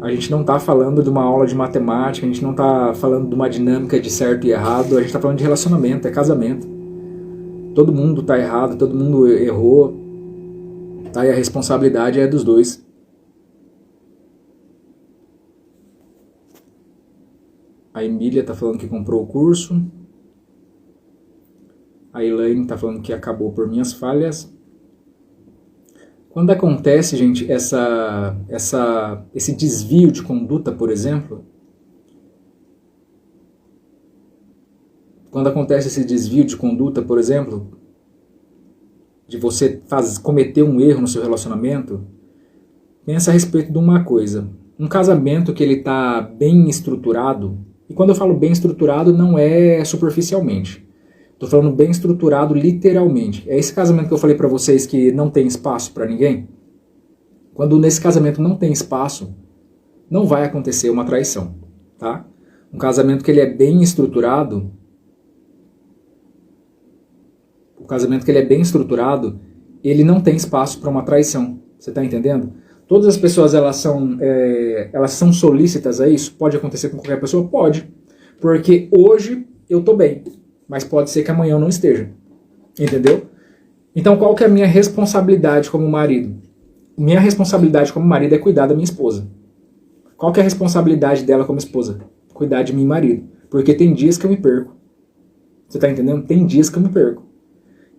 A gente não está falando de uma aula de matemática, a gente não está falando de uma dinâmica de certo e errado, a gente está falando de relacionamento, é casamento. Todo mundo está errado, todo mundo errou, tá? E a responsabilidade é dos dois. A Emília está falando que comprou o curso. A Elaine está falando que acabou por minhas falhas. Quando acontece, gente, esse desvio de conduta, por exemplo, de você cometer um erro no seu relacionamento, pensa a respeito de uma coisa. Um casamento que ele está bem estruturado, e quando eu falo bem estruturado não é superficialmente, estou falando bem estruturado literalmente. É esse casamento que eu falei para vocês que não tem espaço para ninguém? Quando nesse casamento não tem espaço, não vai acontecer uma traição, tá? Um casamento que ele é bem estruturado, ele não tem espaço para uma traição. Você está entendendo? Todas as pessoas elas são solícitas a isso? Pode acontecer com qualquer pessoa? Pode. Porque hoje eu estou bem, mas pode ser que amanhã eu não esteja. Entendeu? Então qual que é a minha responsabilidade como marido? Minha responsabilidade como marido é cuidar da minha esposa. Qual que é a responsabilidade dela como esposa? Cuidar de mim, marido. Porque tem dias que eu me perco. Você está entendendo? Tem dias que eu me perco.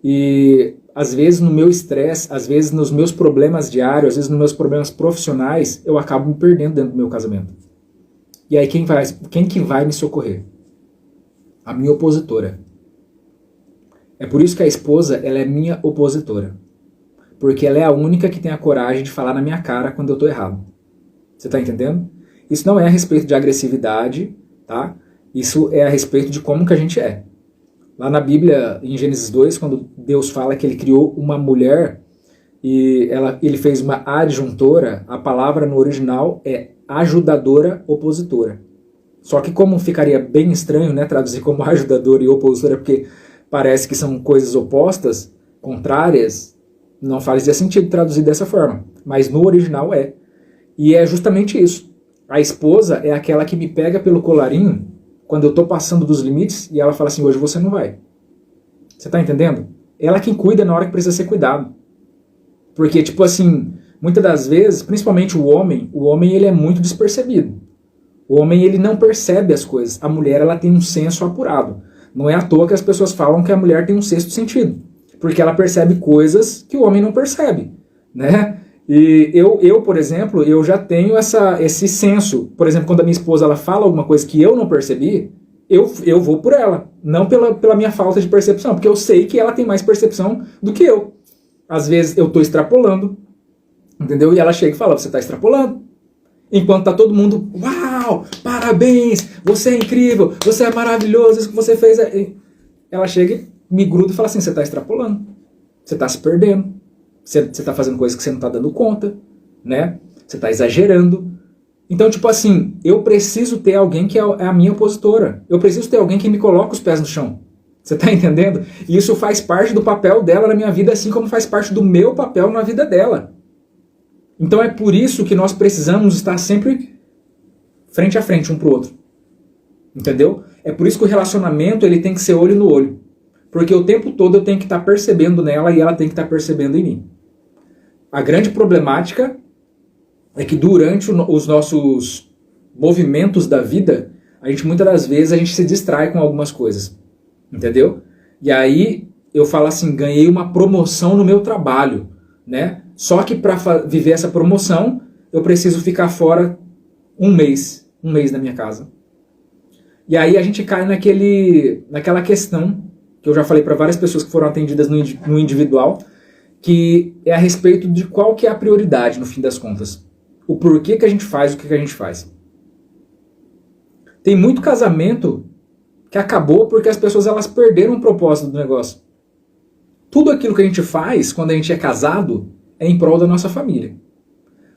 E às vezes no meu estresse, às vezes nos meus problemas diários, às vezes nos meus problemas profissionais, eu acabo me perdendo dentro do meu casamento. E aí quem que vai me socorrer? A minha opositora. É por isso que a esposa, ela é minha opositora. Porque ela é a única que tem a coragem de falar na minha cara quando eu estou errado. Você está entendendo? Isso não é a respeito de agressividade, tá? Isso é a respeito de como que a gente é. Lá na Bíblia, em Gênesis 2, quando Deus fala que ele criou uma mulher e ele fez uma adjuntora, a palavra no original é ajudadora opositora. Só que como ficaria bem estranho, né, traduzir como ajudadora e opositora, porque parece que são coisas opostas, contrárias, não fazia sentido traduzir dessa forma. Mas no original é. E é justamente isso. A esposa é aquela que me pega pelo colarinho quando eu estou passando dos limites e ela fala assim, hoje você não vai. Você está entendendo? Ela é quem cuida na hora que precisa ser cuidado. Porque, tipo assim, muitas das vezes, principalmente o homem ele é muito despercebido. O homem ele não percebe as coisas. A mulher ela tem um senso apurado. Não é à toa que as pessoas falam que a mulher tem um sexto sentido. Porque ela percebe coisas que o homem não percebe, né? E eu, por exemplo, eu já tenho esse senso. Por exemplo, quando a minha esposa ela fala alguma coisa que eu não percebi, eu vou por ela. Não pela minha falta de percepção, porque eu sei que ela tem mais percepção do que eu. Às vezes eu estou extrapolando, entendeu? E ela chega e fala, você está extrapolando. Enquanto tá todo mundo, uau, parabéns, você é incrível, você é maravilhoso, isso que você fez. Ela chega e me gruda e fala assim, você está extrapolando. Você está se perdendo. Você está fazendo coisas que você não está dando conta, né? Você está exagerando. Então, tipo assim, eu preciso ter alguém que é a minha opositora. Eu preciso ter alguém que me coloque os pés no chão. Você está entendendo? E isso faz parte do papel dela na minha vida, assim como faz parte do meu papel na vida dela. Então é por isso que nós precisamos estar sempre frente a frente um pro outro. Entendeu? É por isso que o relacionamento ele tem que ser olho no olho. Porque o tempo todo eu tenho que estar percebendo nela e ela tem que estar percebendo em mim. A grande problemática é que durante os nossos movimentos da vida, muitas das vezes a gente se distrai com algumas coisas. Entendeu? E aí eu falo assim, ganhei uma promoção no meu trabalho, né? Só que para viver essa promoção, eu preciso ficar fora um mês da minha casa. E aí a gente cai naquela questão que eu já falei para várias pessoas que foram atendidas no individual, que é a respeito de qual que é a prioridade no fim das contas. O porquê que a gente faz o que a gente faz. Tem muito casamento que acabou porque as pessoas elas perderam o propósito do negócio. Tudo aquilo que a gente faz quando a gente é casado é em prol da nossa família.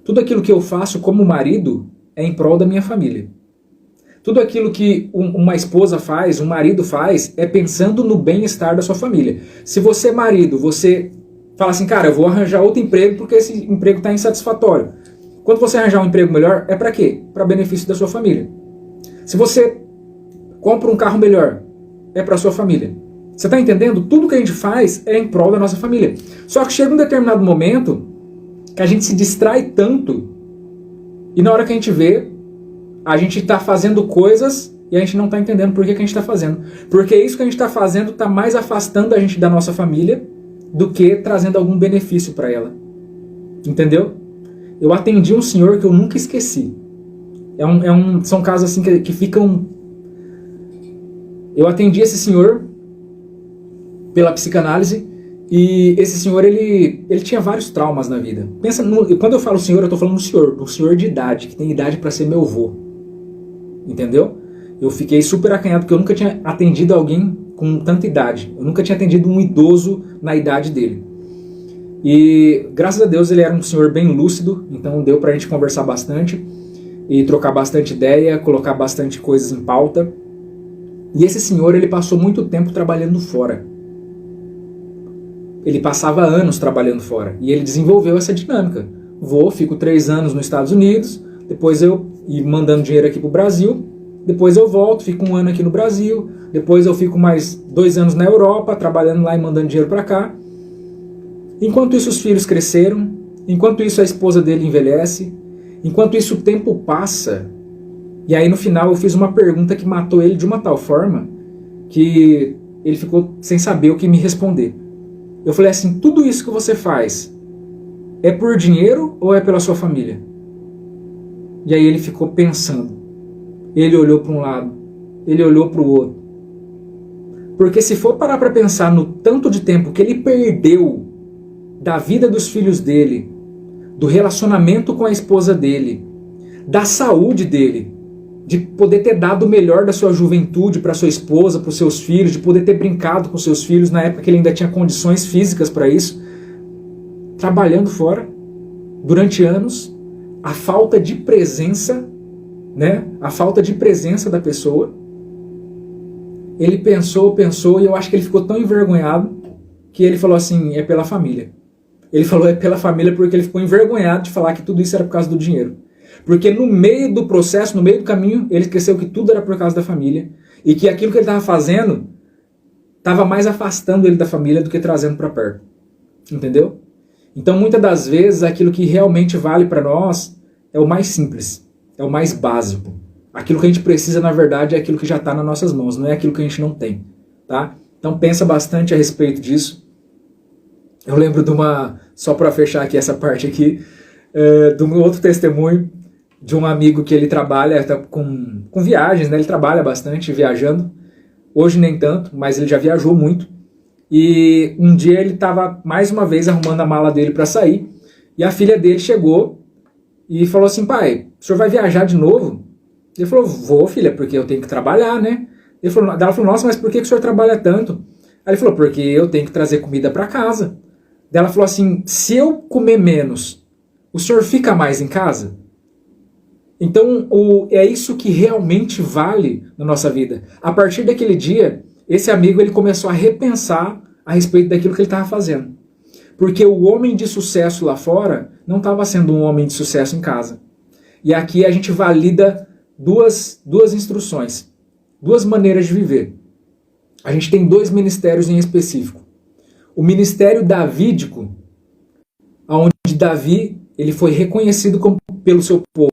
Tudo aquilo que eu faço como marido é em prol da minha família. Tudo aquilo que uma esposa faz, um marido faz, é pensando no bem-estar da sua família. Se você é marido, você fala assim, cara, eu vou arranjar outro emprego porque esse emprego está insatisfatório. Quando você arranjar um emprego melhor, é para quê? Para benefício da sua família. Se você compra um carro melhor, é para sua família. Você está entendendo? Tudo que a gente faz é em prol da nossa família. Só que chega um determinado momento que a gente se distrai tanto e na hora que a gente vê, a gente está fazendo coisas e a gente não está entendendo por que a gente está fazendo. Porque isso que a gente está fazendo está mais afastando a gente da nossa família do que trazendo algum benefício para ela. Entendeu? Eu atendi um senhor que eu nunca esqueci. São casos assim que ficam... Eu atendi esse senhor pela psicanálise e esse senhor ele tinha vários traumas na vida. Quando eu falo senhor, eu estou falando do senhor de idade, que tem idade para ser meu avô. Entendeu? Eu fiquei super acanhado porque eu nunca tinha atendido alguém com tanta idade. Eu nunca tinha atendido um idoso na idade dele. E graças a Deus ele era um senhor bem lúcido, então deu pra gente conversar bastante e trocar bastante ideia, colocar bastante coisas em pauta. E esse senhor ele passou muito tempo trabalhando fora. Ele passava anos trabalhando fora e ele desenvolveu essa dinâmica. Fico 3 anos nos Estados Unidos, depois eu ir mandando dinheiro aqui pro Brasil, depois eu volto, fico 1 ano aqui no Brasil, depois eu fico mais 2 anos na Europa, trabalhando lá e mandando dinheiro para cá. Enquanto isso os filhos cresceram, enquanto isso a esposa dele envelhece, enquanto isso o tempo passa, e aí no final eu fiz uma pergunta que matou ele de uma tal forma que ele ficou sem saber o que me responder. Eu falei assim, tudo isso que você faz é por dinheiro ou é pela sua família? E aí ele ficou pensando. Ele olhou para um lado, ele olhou para o outro. Porque se for parar para pensar no tanto de tempo que ele perdeu da vida dos filhos dele, do relacionamento com a esposa dele, da saúde dele, de poder ter dado o melhor da sua juventude para sua esposa, para os seus filhos, de poder ter brincado com seus filhos na época que ele ainda tinha condições físicas para isso, trabalhando fora, durante anos, a falta de presença, né? A falta de presença da pessoa. Ele pensou e eu acho que ele ficou tão envergonhado que ele falou assim, é pela família. Ele falou é pela família porque ele ficou envergonhado de falar que tudo isso era por causa do dinheiro. Porque no meio do processo, no meio do caminho, ele esqueceu que tudo era por causa da família e que aquilo que ele estava fazendo estava mais afastando ele da família do que trazendo para perto. Entendeu? Então muitas das vezes aquilo que realmente vale para nós é o mais simples, é o mais básico. Aquilo que a gente precisa, na verdade, é aquilo que já está nas nossas mãos, não é aquilo que a gente não tem. Tá? Então pensa bastante a respeito disso. Eu lembro de só para fechar aqui essa parte aqui, de um outro testemunho de um amigo que ele trabalha com viagens, né? Ele trabalha bastante viajando, hoje nem tanto, mas ele já viajou muito. E um dia ele estava mais uma vez arrumando a mala dele para sair, e a filha dele chegou e falou assim, pai, o senhor vai viajar de novo? Ele falou, vou filha, porque eu tenho que trabalhar, né? Ela falou, nossa, mas por que o senhor trabalha tanto? Aí ele falou, porque eu tenho que trazer comida para casa. Daí ela falou assim, se eu comer menos, o senhor fica mais em casa? Então é isso que realmente vale na nossa vida. A partir daquele dia, esse amigo ele começou a repensar a respeito daquilo que ele estava fazendo. Porque o homem de sucesso lá fora não estava sendo um homem de sucesso em casa. E aqui a gente valida duas instruções, duas maneiras de viver. A gente tem dois ministérios em específico. O ministério davídico, onde Davi ele foi reconhecido pelo seu povo.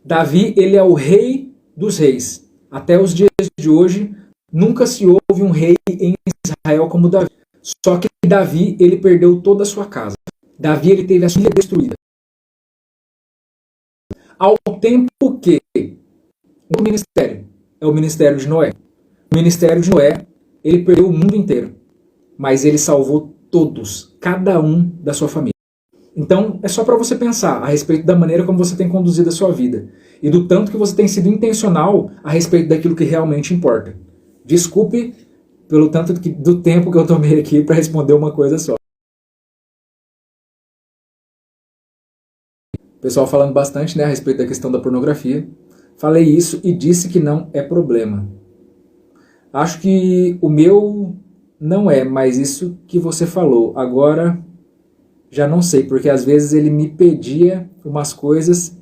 Davi ele é o rei dos reis. Até os dias de hoje, nunca se houve um rei em Israel como Davi. Só que Davi ele perdeu toda a sua casa. Davi ele teve a sua vida destruída. Ao tempo que o ministério é o ministério de Noé. O ministério de Noé, ele perdeu o mundo inteiro, mas ele salvou todos, cada um da sua família. Então, é só para você pensar a respeito da maneira como você tem conduzido a sua vida e do tanto que você tem sido intencional a respeito daquilo que realmente importa. Desculpe pelo tanto do tempo que eu tomei aqui para responder uma coisa só. O pessoal falando bastante, né, a respeito da questão da pornografia. Falei isso e disse que não é problema. Acho que o meu não é, mas isso que você falou. Agora, já não sei, porque às vezes ele me pedia umas coisas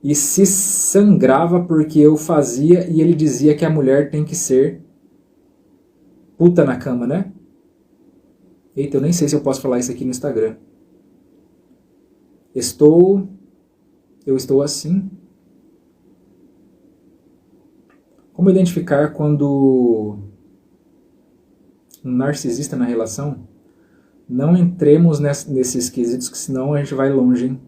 e se sangrava porque eu fazia e ele dizia que a mulher tem que ser puta na cama, né? Eita, eu nem sei se eu posso falar isso aqui no Instagram. Eu estou assim. Como identificar quando um narcisista na relação? Não entremos nesses quesitos, que senão a gente vai longe, hein?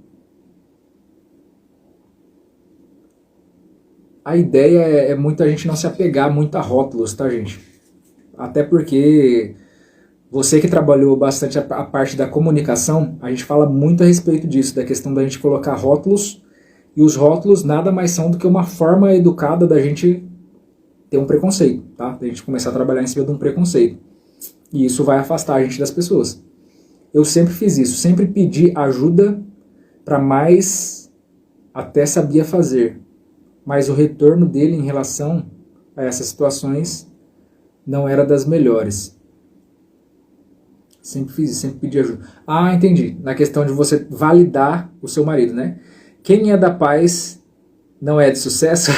A ideia é muito a gente não se apegar muito a rótulos, tá, gente? Até porque você que trabalhou bastante a parte da comunicação, a gente fala muito a respeito disso, da questão da gente colocar rótulos, e os rótulos nada mais são do que uma forma educada da gente ter um preconceito, tá? Da gente começar a trabalhar em cima de um preconceito. E isso vai afastar a gente das pessoas. Eu sempre fiz isso, sempre pedi ajuda para mais até sabia fazer. Mas o retorno dele em relação a essas situações não era das melhores. Sempre fiz isso, sempre pedi ajuda. Ah, entendi. Na questão de você validar o seu marido, né? Quem é da paz não é de sucesso?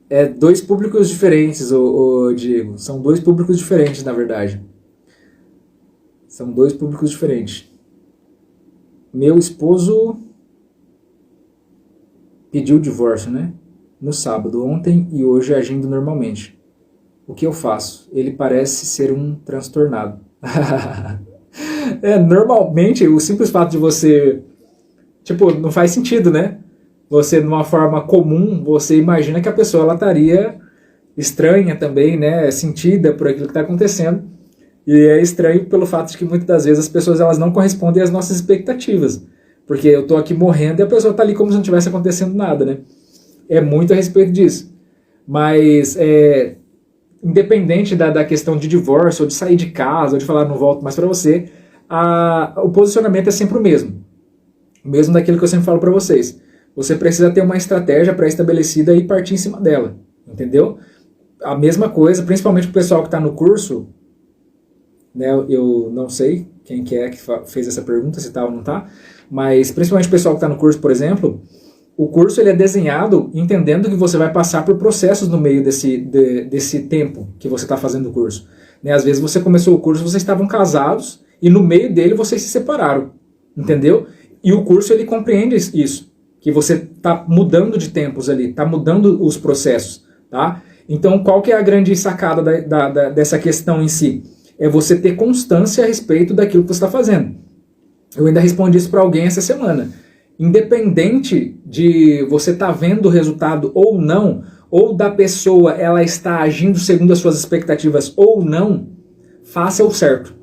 É dois públicos diferentes, ô Diego. São dois públicos diferentes, na verdade. São dois públicos diferentes. Meu esposo pediu o divórcio, né? No sábado, ontem e hoje agindo normalmente. O que eu faço? Ele parece ser um transtornado. Normalmente, o simples fato de você... Tipo, não faz sentido, né? Você, de uma forma comum, você imagina que a pessoa ela estaria estranha também, né? Sentida por aquilo que está acontecendo. E é estranho pelo fato de que muitas das vezes as pessoas elas não correspondem às nossas expectativas. Porque eu tô aqui morrendo e a pessoa tá ali como se não tivesse acontecendo nada, né? É muito a respeito disso. Mas, independente da questão de divórcio, ou de sair de casa, ou de falar não volto mais para você, o posicionamento é sempre o mesmo. O mesmo daquilo que eu sempre falo para vocês. Você precisa ter uma estratégia pré-estabelecida e partir em cima dela. Entendeu? A mesma coisa, principalmente o pessoal que está no curso, né, eu não sei quem que é que fez essa pergunta, se tá ou não tá, mas principalmente o pessoal que está no curso, por exemplo, o curso ele é desenhado entendendo que você vai passar por processos no meio desse tempo que você está fazendo o curso. Né, às vezes você começou o curso, vocês estavam casados e no meio dele vocês se separaram, entendeu? E o curso ele compreende isso, que você está mudando de tempos ali, está mudando os processos, tá? Então qual que é a grande sacada dessa questão em si? É você ter constância a respeito daquilo que você está fazendo. Eu ainda respondi isso para alguém essa semana. Independente de você estar vendo o resultado ou não, ou da pessoa ela está agindo segundo as suas expectativas ou não, faça o certo.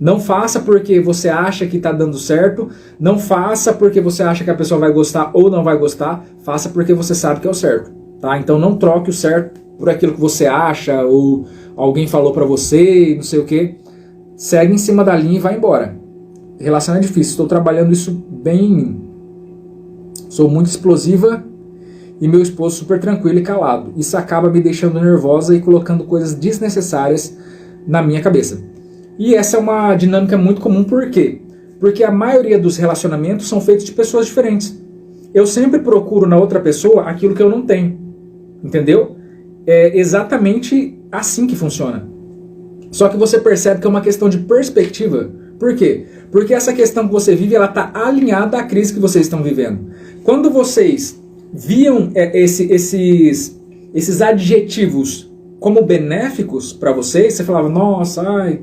Não faça porque você acha que está dando certo, não faça porque você acha que a pessoa vai gostar ou não vai gostar, faça porque você sabe que é o certo. Tá? Então não troque o certo por aquilo que você acha ou alguém falou pra você, não sei o que. segue em cima da linha e vai embora. Relação é difícil, estou trabalhando isso bem... Sou muito explosiva e meu esposo super tranquilo e calado. Isso acaba me deixando nervosa e colocando coisas desnecessárias na minha cabeça. E essa é uma dinâmica muito comum, por quê? Porque a maioria dos relacionamentos são feitos de pessoas diferentes. Eu sempre procuro na outra pessoa aquilo que eu não tenho. Entendeu? É exatamente assim que funciona. Só que você percebe que é uma questão de perspectiva. Por quê? Porque essa questão que você vive, ela está alinhada à crise que vocês estão vivendo. Quando vocês viam esses adjetivos como benéficos para vocês, você falava, nossa, ai,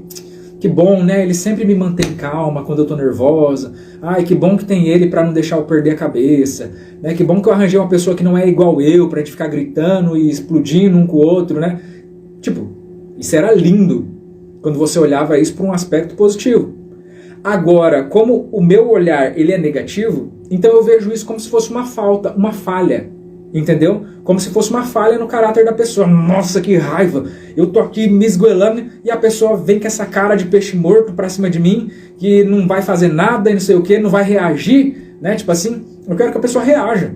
que bom, né? Ele sempre me mantém calma quando eu tô nervosa. Ai, que bom que tem ele para não deixar eu perder a cabeça. Né? Que bom que eu arranjei uma pessoa que não é igual eu, pra gente ficar gritando e explodindo um com o outro, né? Tipo, isso era lindo quando você olhava isso por um aspecto positivo. Agora, como o meu olhar ele é negativo, então eu vejo isso como se fosse uma falta, uma falha. Entendeu? Como se fosse uma falha no caráter da pessoa. Nossa, que raiva! Eu tô aqui me esgoelando e a pessoa vem com essa cara de peixe morto pra cima de mim, que não vai fazer nada e não sei o que, não vai reagir, né? Tipo assim, eu quero que a pessoa reaja.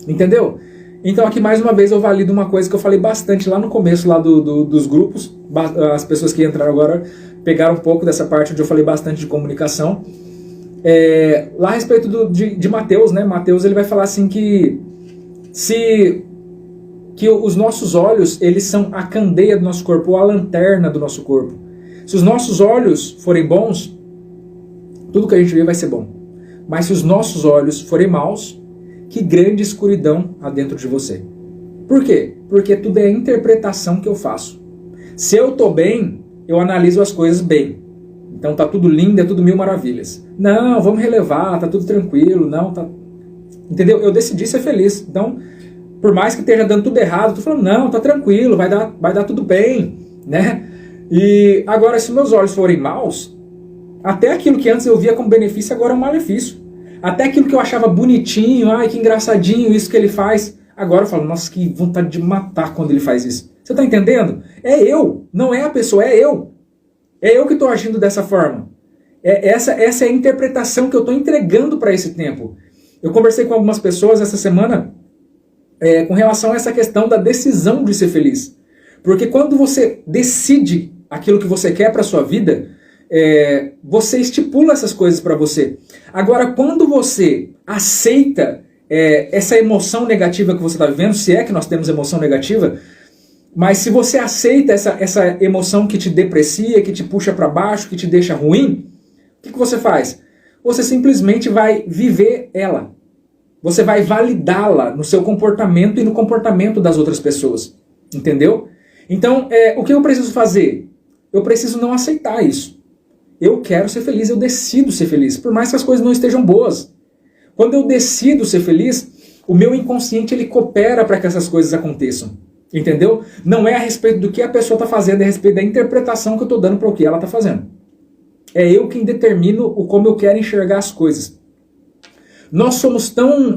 Entendeu? Então aqui mais uma vez eu valido uma coisa que eu falei bastante lá no começo lá dos grupos. As pessoas que entraram agora pegaram um pouco dessa parte onde eu falei bastante de comunicação. Lá a respeito de Mateus, né? Mateus ele vai falar assim que os nossos olhos, eles são a candeia do nosso corpo, ou a lanterna do nosso corpo. Se os nossos olhos forem bons, tudo que a gente vê vai ser bom. Mas se os nossos olhos forem maus, que grande escuridão há dentro de você. Por quê? Porque tudo é a interpretação que eu faço. Se eu estou bem, eu analiso as coisas bem. Então tá tudo lindo, é tudo mil maravilhas. Não, vamos relevar, tá tudo tranquilo, não, tá... Entendeu? Eu decidi ser feliz. Então, por mais que esteja dando tudo errado, eu tô falando, não, tá tranquilo, vai dar tudo bem, né? E agora, se meus olhos forem maus, até aquilo que antes eu via como benefício, agora é um malefício. Até aquilo que eu achava bonitinho, ai, que engraçadinho isso que ele faz, agora eu falo, nossa, que vontade de matar quando ele faz isso. Você tá entendendo? É eu, não é a pessoa, é eu. É eu que tô agindo dessa forma. Essa é a interpretação que eu tô entregando para esse tempo. Eu conversei com algumas pessoas essa semana com relação a essa questão da decisão de ser feliz. Porque quando você decide aquilo que você quer para sua vida, você estipula essas coisas para você. Agora, quando você aceita essa emoção negativa que você está vivendo, se é que nós temos emoção negativa, mas se você aceita essa emoção que te deprecia, que te puxa para baixo, que te deixa ruim, o que você faz? Você simplesmente vai viver ela. Você vai validá-la no seu comportamento e no comportamento das outras pessoas. Entendeu? Então, o que eu preciso fazer? Eu preciso não aceitar isso. Eu quero ser feliz, eu decido ser feliz, por mais que as coisas não estejam boas. Quando eu decido ser feliz, o meu inconsciente ele coopera para que essas coisas aconteçam. Entendeu? Não é a respeito do que a pessoa está fazendo, é a respeito da interpretação que eu estou dando para o que ela está fazendo. É eu quem determino como eu quero enxergar as coisas. Nós somos tão...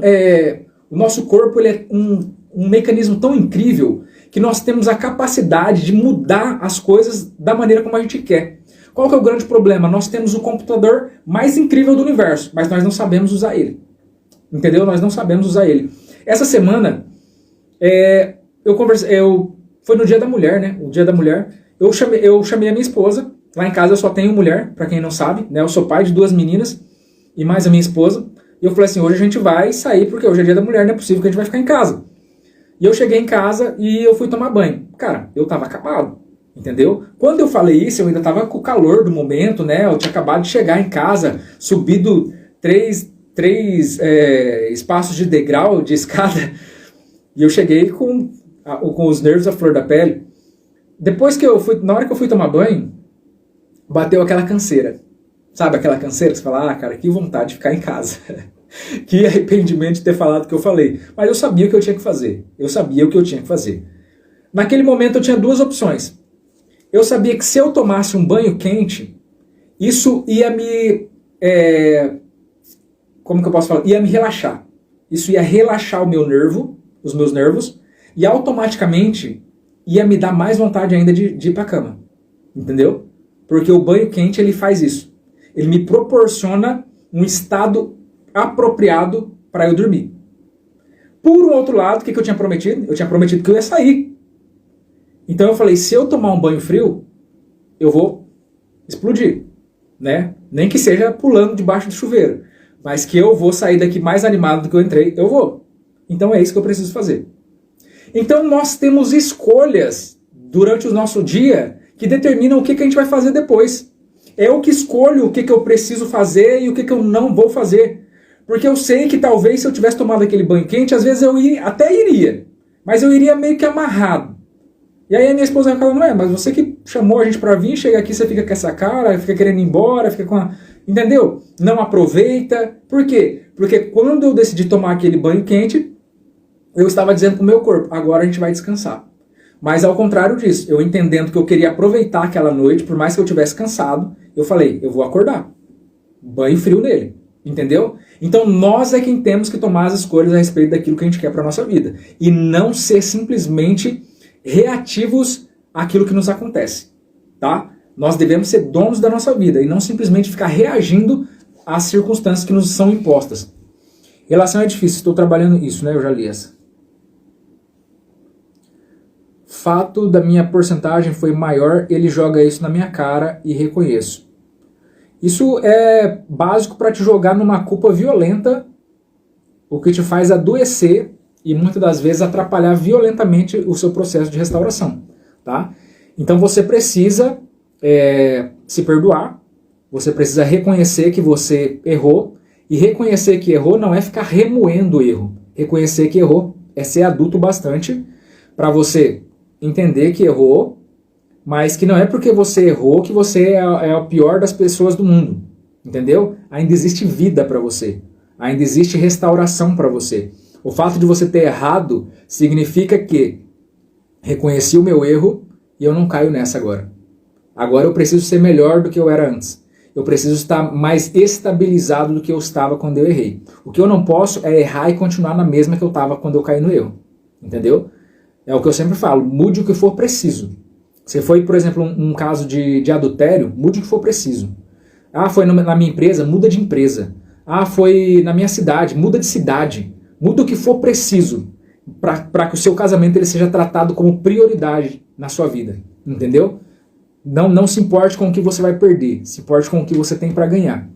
o nosso corpo ele é um mecanismo tão incrível que nós temos a capacidade de mudar as coisas da maneira como a gente quer. Qual que é o grande problema? Nós temos o computador mais incrível do universo, mas nós não sabemos usar ele. Entendeu? Nós não sabemos usar ele. Essa semana, foi no Dia da Mulher, né? O Dia da Mulher. Eu chamei a minha esposa. Lá em casa eu só tenho mulher, pra quem não sabe, né? Eu sou pai de 2 meninas e mais a minha esposa. E eu falei assim, hoje a gente vai sair porque hoje é Dia da Mulher, não é possível que a gente vai ficar em casa. E eu cheguei em casa e eu fui tomar banho. Cara, eu tava acabado, entendeu? Quando eu falei isso, eu ainda tava com o calor do momento, né? Eu tinha acabado de chegar em casa, subido 3 espaços de degrau, de escada. E eu cheguei com os nervos à flor da pele. Depois que na hora que eu fui tomar banho, bateu aquela canseira. Sabe aquela canseira que você fala, cara, que vontade de ficar em casa. Que arrependimento de ter falado o que eu falei. Mas eu sabia o que eu tinha que fazer. Naquele momento eu tinha 2 opções. Eu sabia que se eu tomasse um banho quente, isso ia me... como que eu posso falar? Ia me relaxar. Isso ia relaxar os meus nervos, e automaticamente ia me dar mais vontade ainda de ir pra cama. Entendeu? Porque o banho quente ele faz isso. Ele me proporciona um estado apropriado para eu dormir. Por um outro lado, o que eu tinha prometido? Eu tinha prometido que eu ia sair. Então eu falei, se eu tomar um banho frio, eu vou explodir, né? Nem que seja pulando debaixo do chuveiro, mas que eu vou sair daqui mais animado do que eu entrei, eu vou. Então é isso que eu preciso fazer. Então nós temos escolhas durante o nosso dia que determinam o que a gente vai fazer depois. Eu que escolho o que eu preciso fazer e o que eu não vou fazer. Porque eu sei que talvez se eu tivesse tomado aquele banho quente, às vezes eu até iria, mas eu iria meio que amarrado. E aí a minha esposa fala, não é, mas você que chamou a gente pra vir, chega aqui, você fica com essa cara, fica querendo ir embora, fica com a... Entendeu? Não aproveita. Por quê? Porque quando eu decidi tomar aquele banho quente, eu estava dizendo pro meu corpo, agora a gente vai descansar. Mas ao contrário disso, eu entendendo que eu queria aproveitar aquela noite, por mais que eu tivesse cansado, eu falei, eu vou acordar. Banho frio nele. Entendeu? Então nós é quem temos que tomar as escolhas a respeito daquilo que a gente quer para nossa vida. E não ser simplesmente reativos àquilo que nos acontece. Tá? Nós devemos ser donos da nossa vida e não simplesmente ficar reagindo às circunstâncias que nos são impostas. Relação é difícil, estou trabalhando isso, né? Eu já li essa. Fato da minha porcentagem foi maior, ele joga isso na minha cara e reconheço. Isso é básico para te jogar numa culpa violenta, o que te faz adoecer e muitas das vezes atrapalhar violentamente o seu processo de restauração. Tá? Então você precisa se perdoar, você precisa reconhecer que você errou, e reconhecer que errou não é ficar remoendo o erro. Reconhecer que errou é ser adulto bastante para você entender que errou, mas que não é porque você errou que você é a pior das pessoas do mundo. Entendeu? Ainda existe vida para você. Ainda existe restauração para você. O fato de você ter errado significa que reconheci o meu erro e eu não caio nessa agora. Agora eu preciso ser melhor do que eu era antes. Eu preciso estar mais estabilizado do que eu estava quando eu errei. O que eu não posso é errar e continuar na mesma que eu estava quando eu caí no erro. Entendeu? É o que eu sempre falo, mude o que for preciso. Se foi, por exemplo, um caso de adultério, mude o que for preciso. Ah, foi na minha empresa, muda de empresa. Ah, foi na minha cidade, muda de cidade. Muda o que for preciso para que o seu casamento ele seja tratado como prioridade na sua vida. Entendeu? Não se importe com o que você vai perder, se importe com o que você tem para ganhar.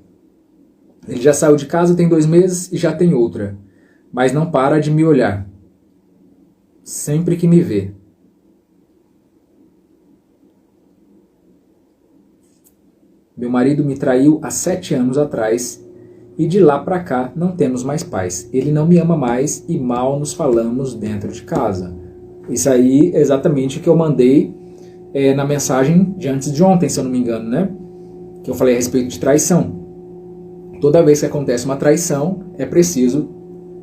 Ele já saiu de casa, tem 2 meses e já tem outra. Mas não para de me olhar. Sempre que me vê. Meu marido me traiu há 7 anos atrás e de lá pra cá não temos mais paz. Ele não me ama mais e mal nos falamos dentro de casa. Isso aí é exatamente o que eu mandei na mensagem de antes de ontem, se eu não me engano, né? Que eu falei a respeito de traição. Toda vez que acontece uma traição, é preciso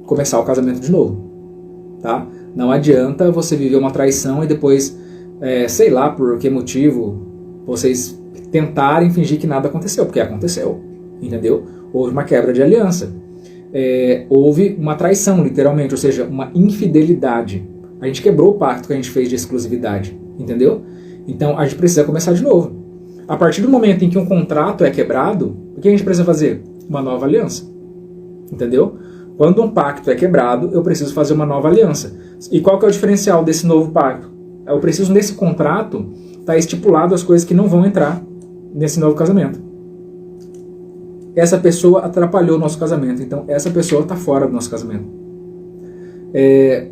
começar o casamento de novo. Tá? Não adianta você viver uma traição e depois, sei lá por que motivo, vocês tentarem fingir que nada aconteceu, porque aconteceu, entendeu? Houve uma quebra de aliança, houve uma traição, literalmente, ou seja, uma infidelidade. A gente quebrou o pacto que a gente fez de exclusividade, entendeu? Então a gente precisa começar de novo. A partir do momento em que um contrato é quebrado, o que a gente precisa fazer? Uma nova aliança, entendeu? Quando um pacto é quebrado, eu preciso fazer uma nova aliança. E qual que é o diferencial desse novo pacto? Eu preciso, nesse contrato, estar estipulado as coisas que não vão entrar nesse novo casamento. Essa pessoa atrapalhou o nosso casamento, então essa pessoa está fora do nosso casamento.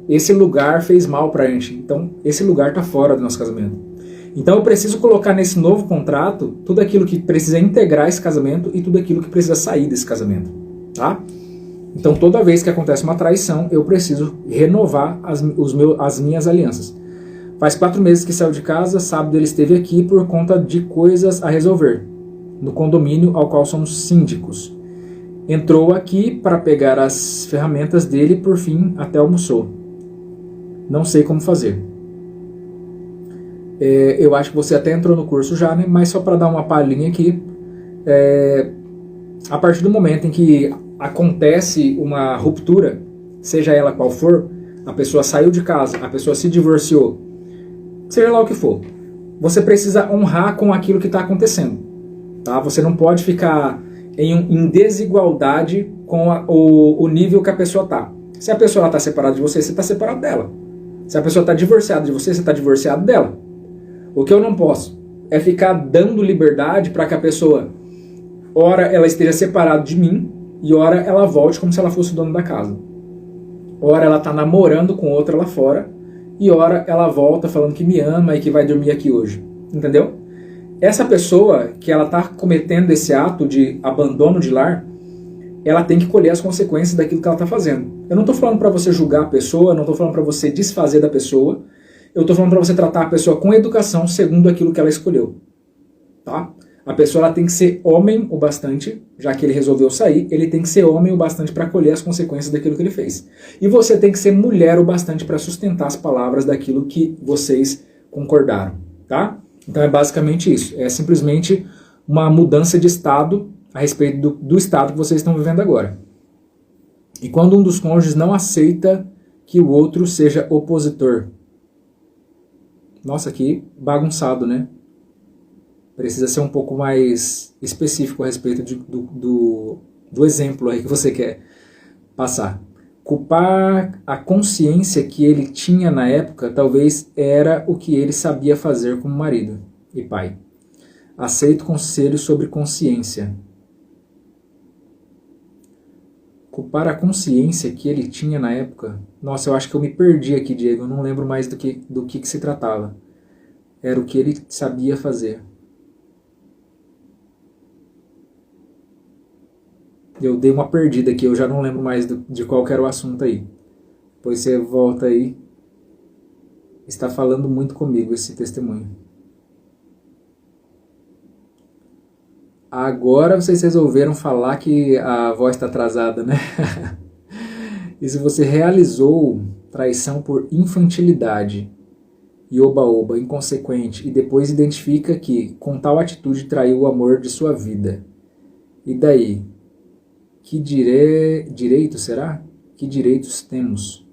Esse lugar fez mal para a gente, então esse lugar está fora do nosso casamento. Então eu preciso colocar nesse novo contrato tudo aquilo que precisa integrar esse casamento e tudo aquilo que precisa sair desse casamento. Tá? Então toda vez que acontece uma traição, eu preciso renovar as minhas alianças. Faz 4 meses que saiu de casa, sábado ele esteve aqui por conta de coisas a resolver, no condomínio ao qual somos síndicos. Entrou aqui para pegar as ferramentas dele e por fim até almoçou. Não sei como fazer. Eu acho que você até entrou no curso já, né? Mas só para dar uma palhinha aqui, a partir do momento em que acontece uma ruptura, seja ela qual for, a pessoa saiu de casa, a pessoa se divorciou, seja lá o que for, você precisa honrar com aquilo que está acontecendo. Tá? Você não pode ficar em desigualdade com o nível que a pessoa está. Se a pessoa está separada de você, você está separado dela. Se a pessoa está divorciada de você, você está divorciado dela. O que eu não posso é ficar dando liberdade para que a pessoa, ora ela esteja separada de mim, e ora ela volte como se ela fosse o dono da casa. Ora ela está namorando com outra lá fora, e ora ela volta falando que me ama e que vai dormir aqui hoje. Entendeu? Essa pessoa que ela está cometendo esse ato de abandono de lar, ela tem que colher as consequências daquilo que ela está fazendo. Eu não estou falando para você julgar a pessoa, não estou falando para você desfazer da pessoa, eu estou falando para você tratar a pessoa com educação segundo aquilo que ela escolheu. Tá? A pessoa ela tem que ser homem o bastante, já que ele resolveu sair, ele tem que ser homem o bastante para colher as consequências daquilo que ele fez. E você tem que ser mulher o bastante para sustentar as palavras daquilo que vocês concordaram. Tá? Então é basicamente isso. É simplesmente uma mudança de estado a respeito do estado que vocês estão vivendo agora. E quando um dos cônjuges não aceita que o outro seja opositor. Nossa, que bagunçado, né? Precisa ser um pouco mais específico a respeito do exemplo aí que você quer passar. Culpar a consciência que ele tinha na época talvez era o que ele sabia fazer como marido e pai. Aceito conselhos sobre consciência. Culpar a consciência que ele tinha na época... Nossa, eu acho que eu me perdi aqui, Diego. Eu não lembro mais do que se tratava. Era o que ele sabia fazer. Eu dei uma perdida aqui, eu já não lembro mais de qual que era o assunto aí. Depois você volta aí. Está falando muito comigo esse testemunho. Agora vocês resolveram falar que a voz está atrasada, né? E se você realizou traição por infantilidade e oba-oba, inconsequente, e depois identifica que com tal atitude traiu o amor de sua vida. E daí? Que direito será? Que direitos temos?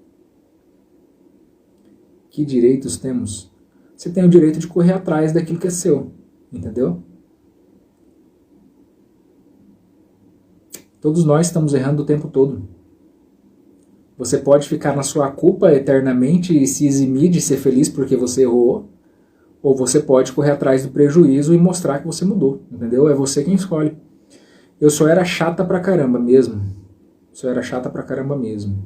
Que direitos temos? Você tem o direito de correr atrás daquilo que é seu, entendeu? Todos nós estamos errando o tempo todo. Você pode ficar na sua culpa eternamente e se eximir de ser feliz porque você errou, ou você pode correr atrás do prejuízo e mostrar que você mudou, entendeu? É você quem escolhe. Eu só era chata pra caramba mesmo. Só era chata pra caramba mesmo.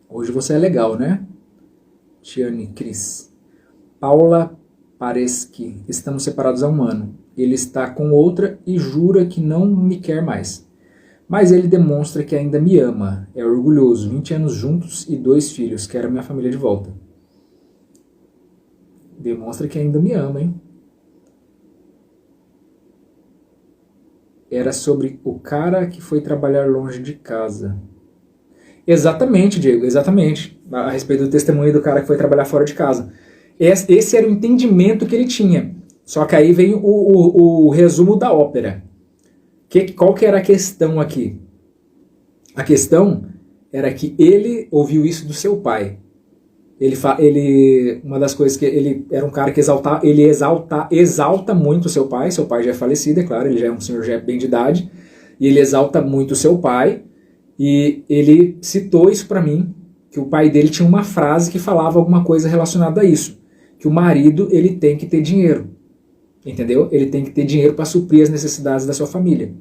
Hoje você é legal, né? Tiane Cris. Paula Pareschi. Estamos separados há um ano. Ele está com outra e jura que não me quer mais. Mas ele demonstra que ainda me ama. É orgulhoso. 20 anos juntos e 2 filhos. Quero a minha família de volta. Demonstra que ainda me ama, hein? Era sobre o cara que foi trabalhar longe de casa. Exatamente, Diego, exatamente. A respeito do testemunho do cara que foi trabalhar fora de casa. Esse era o entendimento que ele tinha. Só que aí vem o resumo da ópera. Qual que era a questão aqui? A questão era que ele ouviu isso do seu pai. Uma das coisas que ele era um cara que exalta muito o seu pai já é falecido, é claro, ele já é um senhor já é bem de idade, e ele exalta muito o seu pai, e ele citou isso para mim, que o pai dele tinha uma frase que falava alguma coisa relacionada a isso, que o marido ele tem que ter dinheiro, entendeu? Ele tem que ter dinheiro para suprir as necessidades da sua família.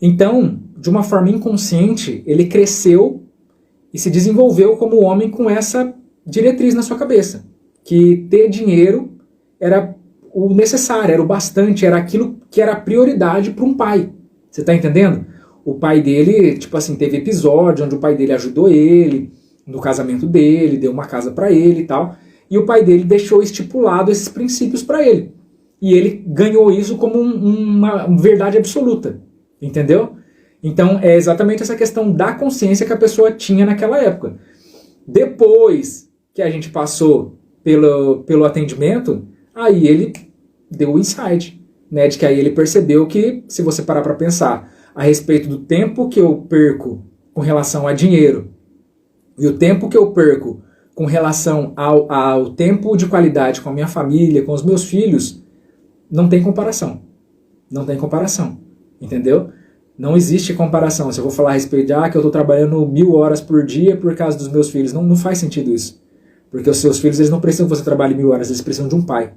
Então, de uma forma inconsciente, ele cresceu e se desenvolveu como homem com essa diretriz na sua cabeça, que ter dinheiro era o necessário, era o bastante, era aquilo que era prioridade para um pai. Você está entendendo? O pai dele, tipo assim, teve episódio onde o pai dele ajudou ele no casamento dele, deu uma casa para ele e tal, e o pai dele deixou estipulado esses princípios para ele. E ele ganhou isso como uma verdade absoluta, entendeu? Então é exatamente essa questão da consciência que a pessoa tinha naquela época. Depois que a gente passou pelo atendimento, aí ele deu o insight, né, de que aí ele percebeu que, se você parar para pensar a respeito do tempo que eu perco com relação a dinheiro e o tempo que eu perco com relação ao tempo de qualidade com a minha família, com os meus filhos, não tem comparação. Não tem comparação, entendeu? Não existe comparação. Se eu vou falar a respeito de que eu estou trabalhando 1000 horas por dia por causa dos meus filhos, não faz sentido isso. Porque os seus filhos, eles não precisam que você trabalhe 1000 horas, eles precisam de um pai.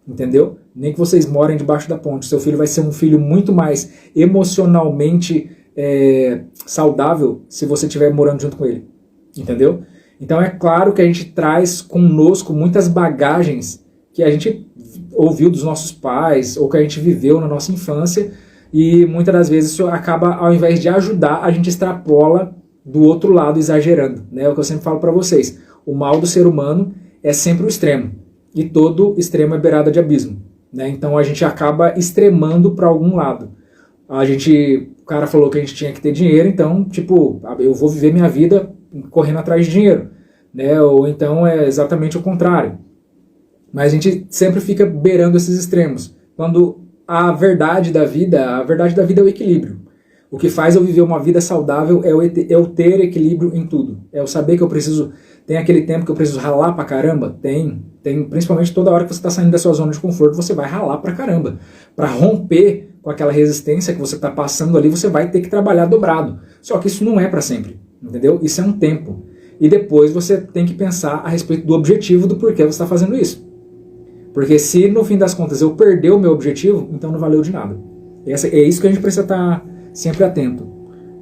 Entendeu? Nem que vocês morem debaixo da ponte. Seu filho vai ser um filho muito mais emocionalmente saudável se você estiver morando junto com ele. Entendeu? Então é claro que a gente traz conosco muitas bagagens que a gente ouviu dos nossos pais ou que a gente viveu na nossa infância, e muitas das vezes isso acaba, ao invés de ajudar, a gente extrapola do outro lado, exagerando, né? É o que eu sempre falo para vocês. O mal do ser humano é sempre o extremo, e todo extremo é beirada de abismo, né? Então a gente acaba extremando para algum lado. O cara falou que a gente tinha que ter dinheiro, então, tipo, eu vou viver minha vida correndo atrás de dinheiro, né? Ou então é exatamente o contrário. Mas a gente sempre fica beirando esses extremos, quando a verdade da vida é o equilíbrio. O que faz eu viver uma vida saudável é o ter equilíbrio em tudo. É eu saber que eu preciso... Tem aquele tempo que eu preciso ralar pra caramba? Tem, principalmente toda hora que você está saindo da sua zona de conforto, você vai ralar pra caramba. Para romper com aquela resistência que você está passando ali, você vai ter que trabalhar dobrado. Só que isso não é para sempre, entendeu? Isso é um tempo. E depois você tem que pensar a respeito do objetivo, do porquê você está fazendo isso. Porque se no fim das contas eu perder o meu objetivo, então não valeu de nada. É isso que a gente precisa estar sempre atento.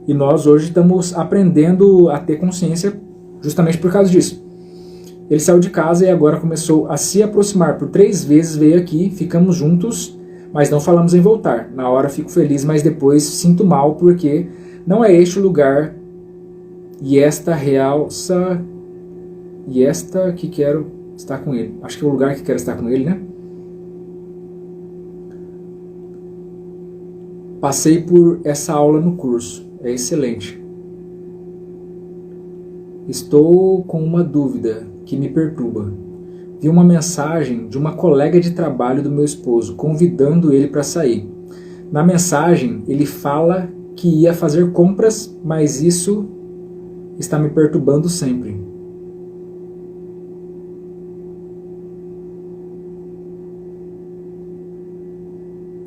E nós hoje estamos aprendendo a ter consciência justamente por causa disso. Ele saiu de casa e agora começou a se aproximar. Por 3 vezes veio aqui, ficamos juntos, mas não falamos em voltar. Na hora fico feliz, mas depois sinto mal porque não é este o lugar e esta realça e esta que quero estar com ele. Acho que é o lugar que quero estar com ele, né? Passei por essa aula no curso. É excelente. Estou com uma dúvida que me perturba. Vi uma mensagem de uma colega de trabalho do meu esposo, convidando ele para sair. Na mensagem, ele fala que ia fazer compras, mas isso está me perturbando sempre.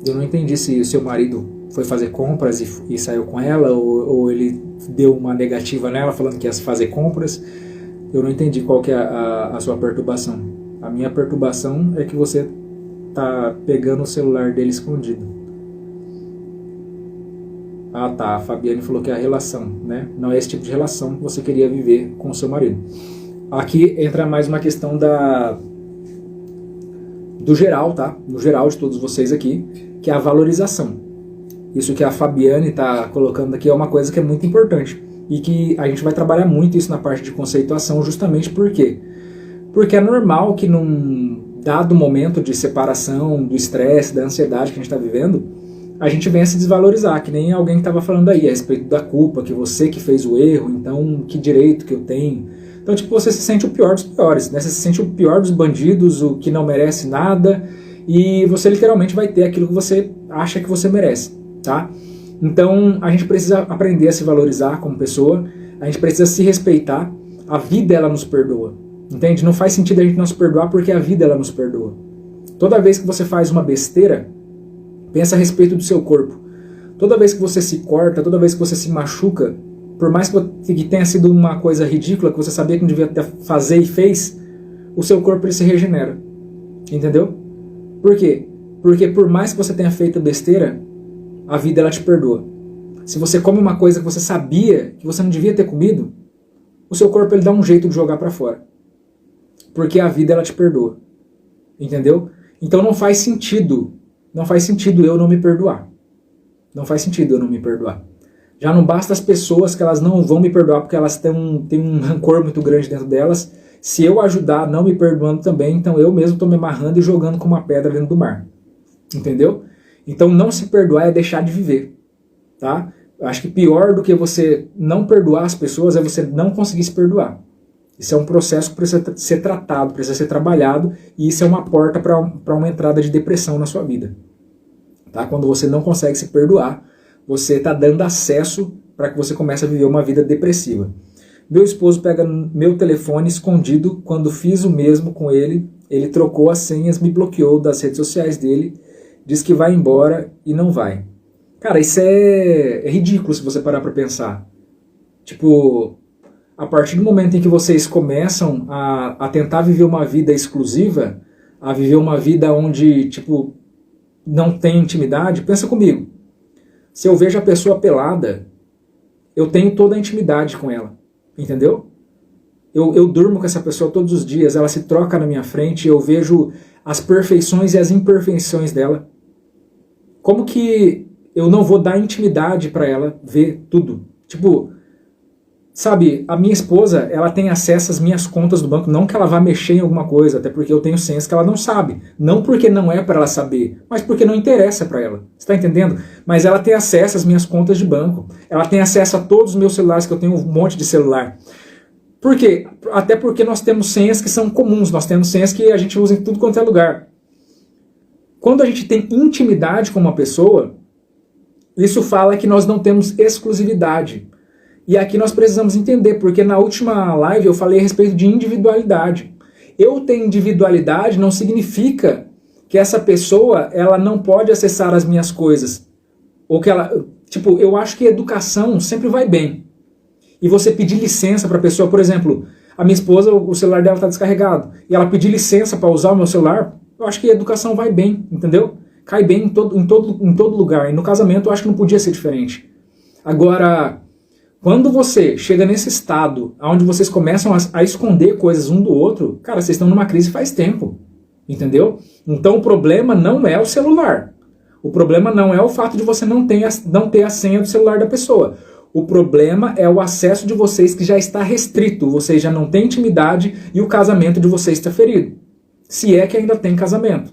Eu não entendi se o seu marido foi fazer compras e saiu com ela, ou ele deu uma negativa nela falando que ia fazer compras. Eu não entendi qual que é a sua perturbação. A minha perturbação é que você tá pegando o celular dele escondido. Ah tá, a Fabiane falou que é a relação, né? Não é esse tipo de relação que você queria viver com o seu marido. Aqui entra mais uma questão do geral, tá? No geral de todos vocês aqui, que é a valorização. Isso que a Fabiane está colocando aqui é uma coisa que é muito importante e que a gente vai trabalhar muito isso na parte de conceituação, justamente por quê? Porque é normal que num dado momento de separação, do estresse, da ansiedade que a gente está vivendo, a gente venha se desvalorizar, que nem alguém que estava falando aí a respeito da culpa, que você que fez o erro, então que direito que eu tenho. Então, tipo, você se sente o pior dos piores, né? Você se sente o pior dos bandidos, o que não merece nada, e você literalmente vai ter aquilo que você acha que você merece, tá? Então, a gente precisa aprender a se valorizar como pessoa, a gente precisa se respeitar, a vida ela nos perdoa, entende? Não faz sentido a gente não se perdoar porque a vida ela nos perdoa. Toda vez que você faz uma besteira, pensa a respeito do seu corpo. Toda vez que você se corta, toda vez que você se machuca, por mais que tenha sido uma coisa ridícula, que você sabia que não devia fazer e fez, o seu corpo ele se regenera. Entendeu? Por quê? Porque por mais que você tenha feito besteira, a vida ela te perdoa. Se você come uma coisa que você sabia que você não devia ter comido, o seu corpo ele dá um jeito de jogar pra fora. Porque a vida ela te perdoa. Entendeu? Então não faz sentido eu não me perdoar. Não faz sentido eu não me perdoar. Já não basta as pessoas que elas não vão me perdoar porque elas têm um rancor muito grande dentro delas. Se eu ajudar não me perdoando também, então eu mesmo estou me amarrando e jogando como uma pedra dentro do mar. Entendeu? Então não se perdoar é deixar de viver. Tá? Eu acho que pior do que você não perdoar as pessoas é você não conseguir se perdoar. Isso é um processo que precisa ser tratado, precisa ser trabalhado, e isso é uma porta para uma entrada de depressão na sua vida. Tá? Quando você não consegue se perdoar, você está dando acesso para que você comece a viver uma vida depressiva. Meu esposo pega meu telefone escondido, quando fiz o mesmo com ele, ele trocou as senhas, me bloqueou das redes sociais dele, diz que vai embora e não vai. Cara, isso é ridículo se você parar pra pensar. Tipo, a partir do momento em que vocês começam a tentar viver uma vida exclusiva, a viver uma vida onde, tipo, não tem intimidade, pensa comigo. Se eu vejo a pessoa pelada, eu tenho toda a intimidade com ela, entendeu? Eu durmo com essa pessoa todos os dias, ela se troca na minha frente, eu vejo as perfeições e as imperfeições dela. Como que eu não vou dar intimidade para ela ver tudo? Tipo, sabe, a minha esposa, ela tem acesso às minhas contas do banco, não que ela vá mexer em alguma coisa, até porque eu tenho senhas que ela não sabe. Não porque não é para ela saber, mas porque não interessa para ela. Você está entendendo? Mas ela tem acesso às minhas contas de banco. Ela tem acesso a todos os meus celulares, que eu tenho um monte de celular. Por quê? Até porque nós temos senhas que são comuns, nós temos senhas que a gente usa em tudo quanto é lugar. Quando a gente tem intimidade com uma pessoa, isso fala que nós não temos exclusividade. E aqui nós precisamos entender, porque na última live eu falei a respeito de individualidade. Eu ter individualidade não significa que essa pessoa ela não pode acessar as minhas coisas. Ou que ela, tipo, eu acho que educação sempre vai bem. E você pedir licença para a pessoa, por exemplo, a minha esposa, o celular dela está descarregado, e ela pedir licença para usar o meu celular, eu acho que a educação vai bem, entendeu? Cai bem em todo lugar. E no casamento eu acho que não podia ser diferente. Agora, quando você chega nesse estado onde vocês começam a esconder coisas um do outro, cara, vocês estão numa crise faz tempo, entendeu? Então o problema não é o celular. O problema não é o fato de você não ter a senha do celular da pessoa. O problema é o acesso de vocês que já está restrito, vocês já não têm intimidade e o casamento de vocês está ferido. Se é que ainda tem casamento,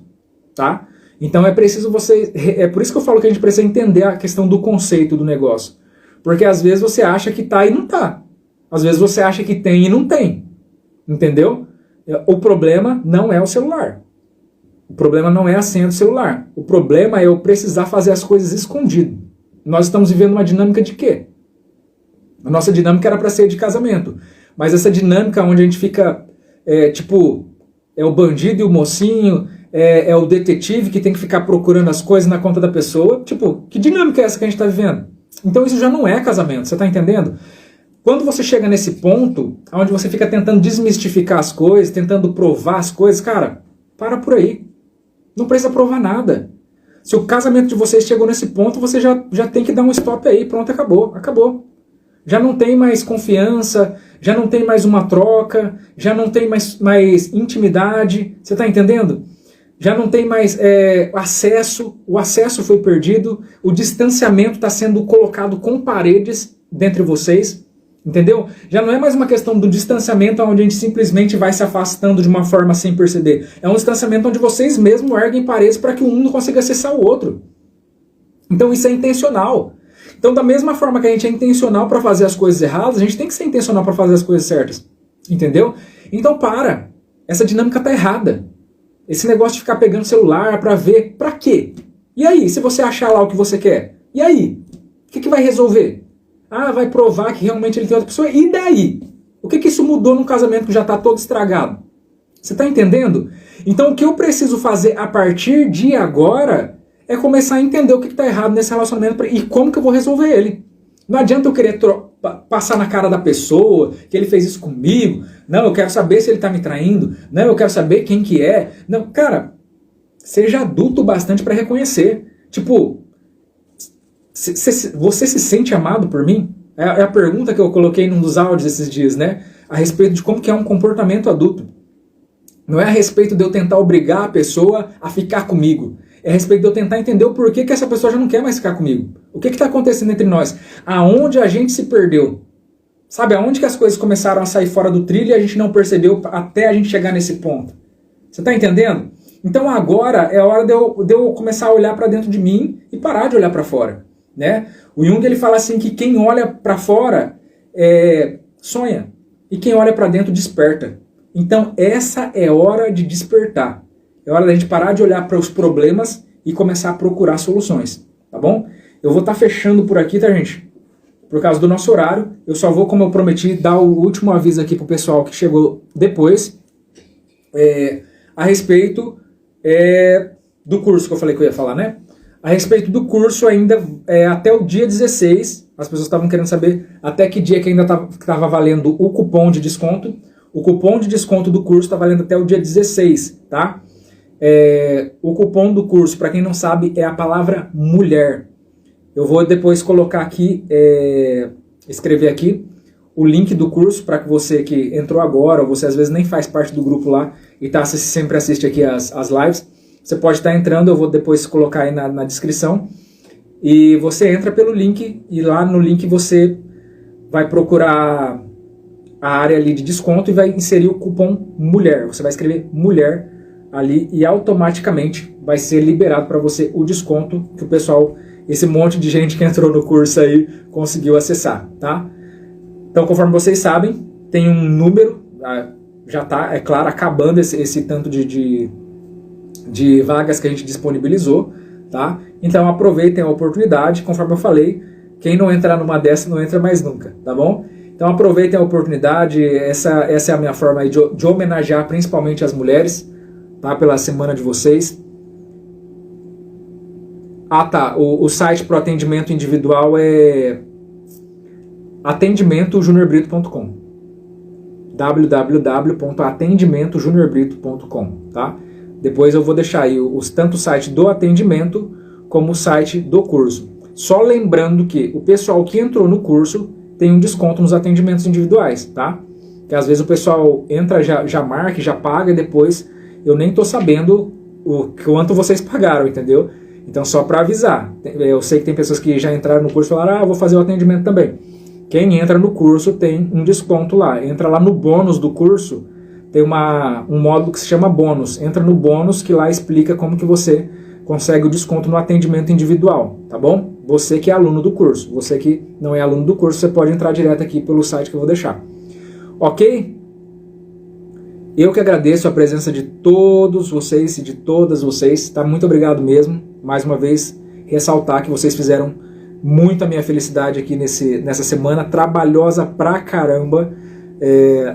tá? Então é preciso vocês... É por isso que eu falo que a gente precisa entender a questão do conceito do negócio. Porque às vezes você acha que tá e não tá. Às vezes você acha que tem e não tem. Entendeu? O problema não é o celular. O problema não é a senha do celular. O problema é eu precisar fazer as coisas escondido. Nós estamos vivendo uma dinâmica de quê? A nossa dinâmica era para ser de casamento. Mas essa dinâmica onde a gente fica, tipo, é o bandido e o mocinho, é o detetive que tem que ficar procurando as coisas na conta da pessoa. Tipo, que dinâmica é essa que a gente está vivendo? Então isso já não é casamento, você está entendendo? Quando você chega nesse ponto, onde você fica tentando desmistificar as coisas, tentando provar as coisas, cara, para por aí. Não precisa provar nada. Se o casamento de vocês chegou nesse ponto, você já tem que dar um stop aí, pronto, acabou. Já não tem mais confiança, já não tem mais uma troca, já não tem mais intimidade, você está entendendo? Já não tem mais acesso, o acesso foi perdido, o distanciamento está sendo colocado com paredes dentre vocês, entendeu? Já não é mais uma questão do distanciamento onde a gente simplesmente vai se afastando de uma forma sem perceber. É um distanciamento onde vocês mesmos erguem paredes para que um não consiga acessar o outro. Então isso é intencional. Então da mesma forma que a gente é intencional para fazer as coisas erradas, a gente tem que ser intencional para fazer as coisas certas, entendeu? Então essa dinâmica está errada. Esse negócio de ficar pegando celular pra ver, pra quê? E aí, se você achar lá o que você quer? E aí? O que vai resolver? Ah, vai provar que realmente ele tem outra pessoa? E daí? O que isso mudou no casamento que já tá todo estragado? Você tá entendendo? Então o que eu preciso fazer a partir de agora é começar a entender o que tá errado nesse relacionamento e como que eu vou resolver ele. Não adianta eu querer passar na cara da pessoa que ele fez isso comigo. Não, eu quero saber se ele está me traindo. Não, eu quero saber quem que é. Não, cara, seja adulto bastante para reconhecer. Tipo, você se sente amado por mim? É a pergunta que eu coloquei num dos áudios esses dias, né? A respeito de como que é um comportamento adulto. Não é a respeito de eu tentar obrigar a pessoa a ficar comigo. É a respeito de eu tentar entender o porquê que essa pessoa já não quer mais ficar comigo. O que está acontecendo entre nós? Aonde a gente se perdeu? Sabe, aonde que as coisas começaram a sair fora do trilho e a gente não percebeu até a gente chegar nesse ponto? Você está entendendo? Então agora é a hora de eu começar a olhar para dentro de mim e parar de olhar para fora. Né? O Jung ele fala assim que quem olha para fora sonha e quem olha para dentro desperta. Então essa é hora de despertar. É hora da gente parar de olhar para os problemas e começar a procurar soluções, tá bom? Eu vou estar fechando por aqui, tá, gente? por causa do nosso horário, eu só vou, como eu prometi, dar o último aviso aqui pro pessoal que chegou depois, a respeito do curso que eu falei que eu ia falar, né? A respeito do curso ainda, até o dia 16, as pessoas estavam querendo saber até que dia que ainda estava valendo o cupom de desconto. O cupom de desconto do curso está valendo até o dia 16, tá? O cupom do curso, para quem não sabe, é a palavra mulher. Eu vou depois colocar aqui, escrever aqui, o link do curso para que você que entrou agora, ou você às vezes nem faz parte do grupo lá e sempre assiste aqui as lives, você pode estar entrando, eu vou depois colocar aí na descrição, e você entra pelo link, e lá no link você vai procurar a área ali de desconto e vai inserir o cupom MULHER. Você vai escrever MULHER ali e automaticamente vai ser liberado para você o desconto que o pessoal, esse monte de gente que entrou no curso aí, conseguiu acessar, tá? Então, conforme vocês sabem, tem um número, já está, é claro, acabando esse tanto de vagas que a gente disponibilizou, tá? Então aproveitem a oportunidade, conforme eu falei, quem não entrar numa dessa não entra mais nunca, tá bom? Então aproveitem a oportunidade, essa é a minha forma aí de homenagear principalmente as mulheres, tá? Pela semana de vocês. Ah tá, o site para o atendimento individual é atendimentojuniorbrito.com, www.atendimentojuniorbrito.com, tá? Depois eu vou deixar aí tanto o site do atendimento como o site do curso. Só lembrando que o pessoal que entrou no curso tem um desconto nos atendimentos individuais, tá? Que às vezes o pessoal entra, já marca, já paga e depois eu nem tô sabendo o quanto vocês pagaram, entendeu? Então só para avisar. Eu sei que tem pessoas que já entraram no curso e falaram, eu vou fazer o atendimento também. Quem entra no curso tem um desconto lá. Entra lá no bônus do curso, tem um módulo que se chama bônus. Entra no bônus que lá explica como que você consegue o desconto no atendimento individual, tá bom? Você que é aluno do curso. Você que não é aluno do curso, você pode entrar direto aqui pelo site que eu vou deixar. Ok? Eu que agradeço a presença de todos vocês e de todas vocês. Tá? Muito obrigado mesmo. Mais uma vez, ressaltar que vocês fizeram muito a minha felicidade aqui nessa semana. Trabalhosa pra caramba.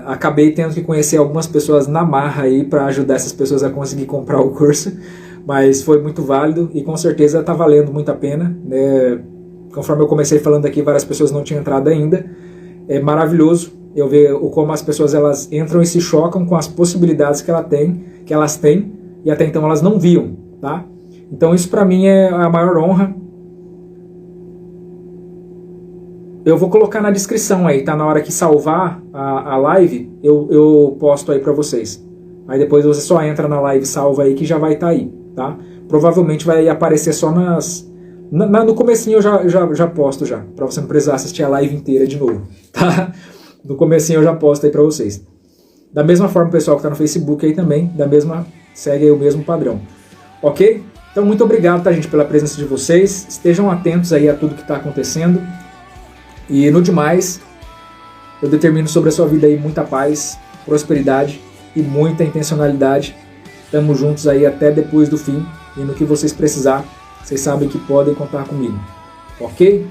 Acabei tendo que conhecer algumas pessoas na marra aí para ajudar essas pessoas a conseguir comprar o curso, mas foi muito válido e com certeza está valendo muito a pena, né? Conforme eu comecei falando aqui, várias pessoas não tinham entrado ainda. É maravilhoso eu ver como as pessoas elas entram e se chocam com as possibilidades que elas têm e até então elas não viam, tá? Então isso para mim é a maior honra. Eu vou colocar na descrição aí, tá? Na hora que salvar a live, eu posto aí pra vocês. Aí depois você só entra na live, salva aí, que já vai estar aí, tá? Provavelmente vai aparecer só no comecinho eu já posto já, pra você não precisar assistir a live inteira de novo, tá? No comecinho eu já posto aí pra vocês. Da mesma forma o pessoal que tá no Facebook aí também, segue aí o mesmo padrão. Ok? Então muito obrigado, tá, gente, pela presença de vocês. Estejam atentos aí a tudo que tá acontecendo. E no demais, eu determino sobre a sua vida aí muita paz, prosperidade e muita intencionalidade. Estamos juntos aí até depois do fim. E no que vocês precisar, vocês sabem que podem contar comigo. Ok?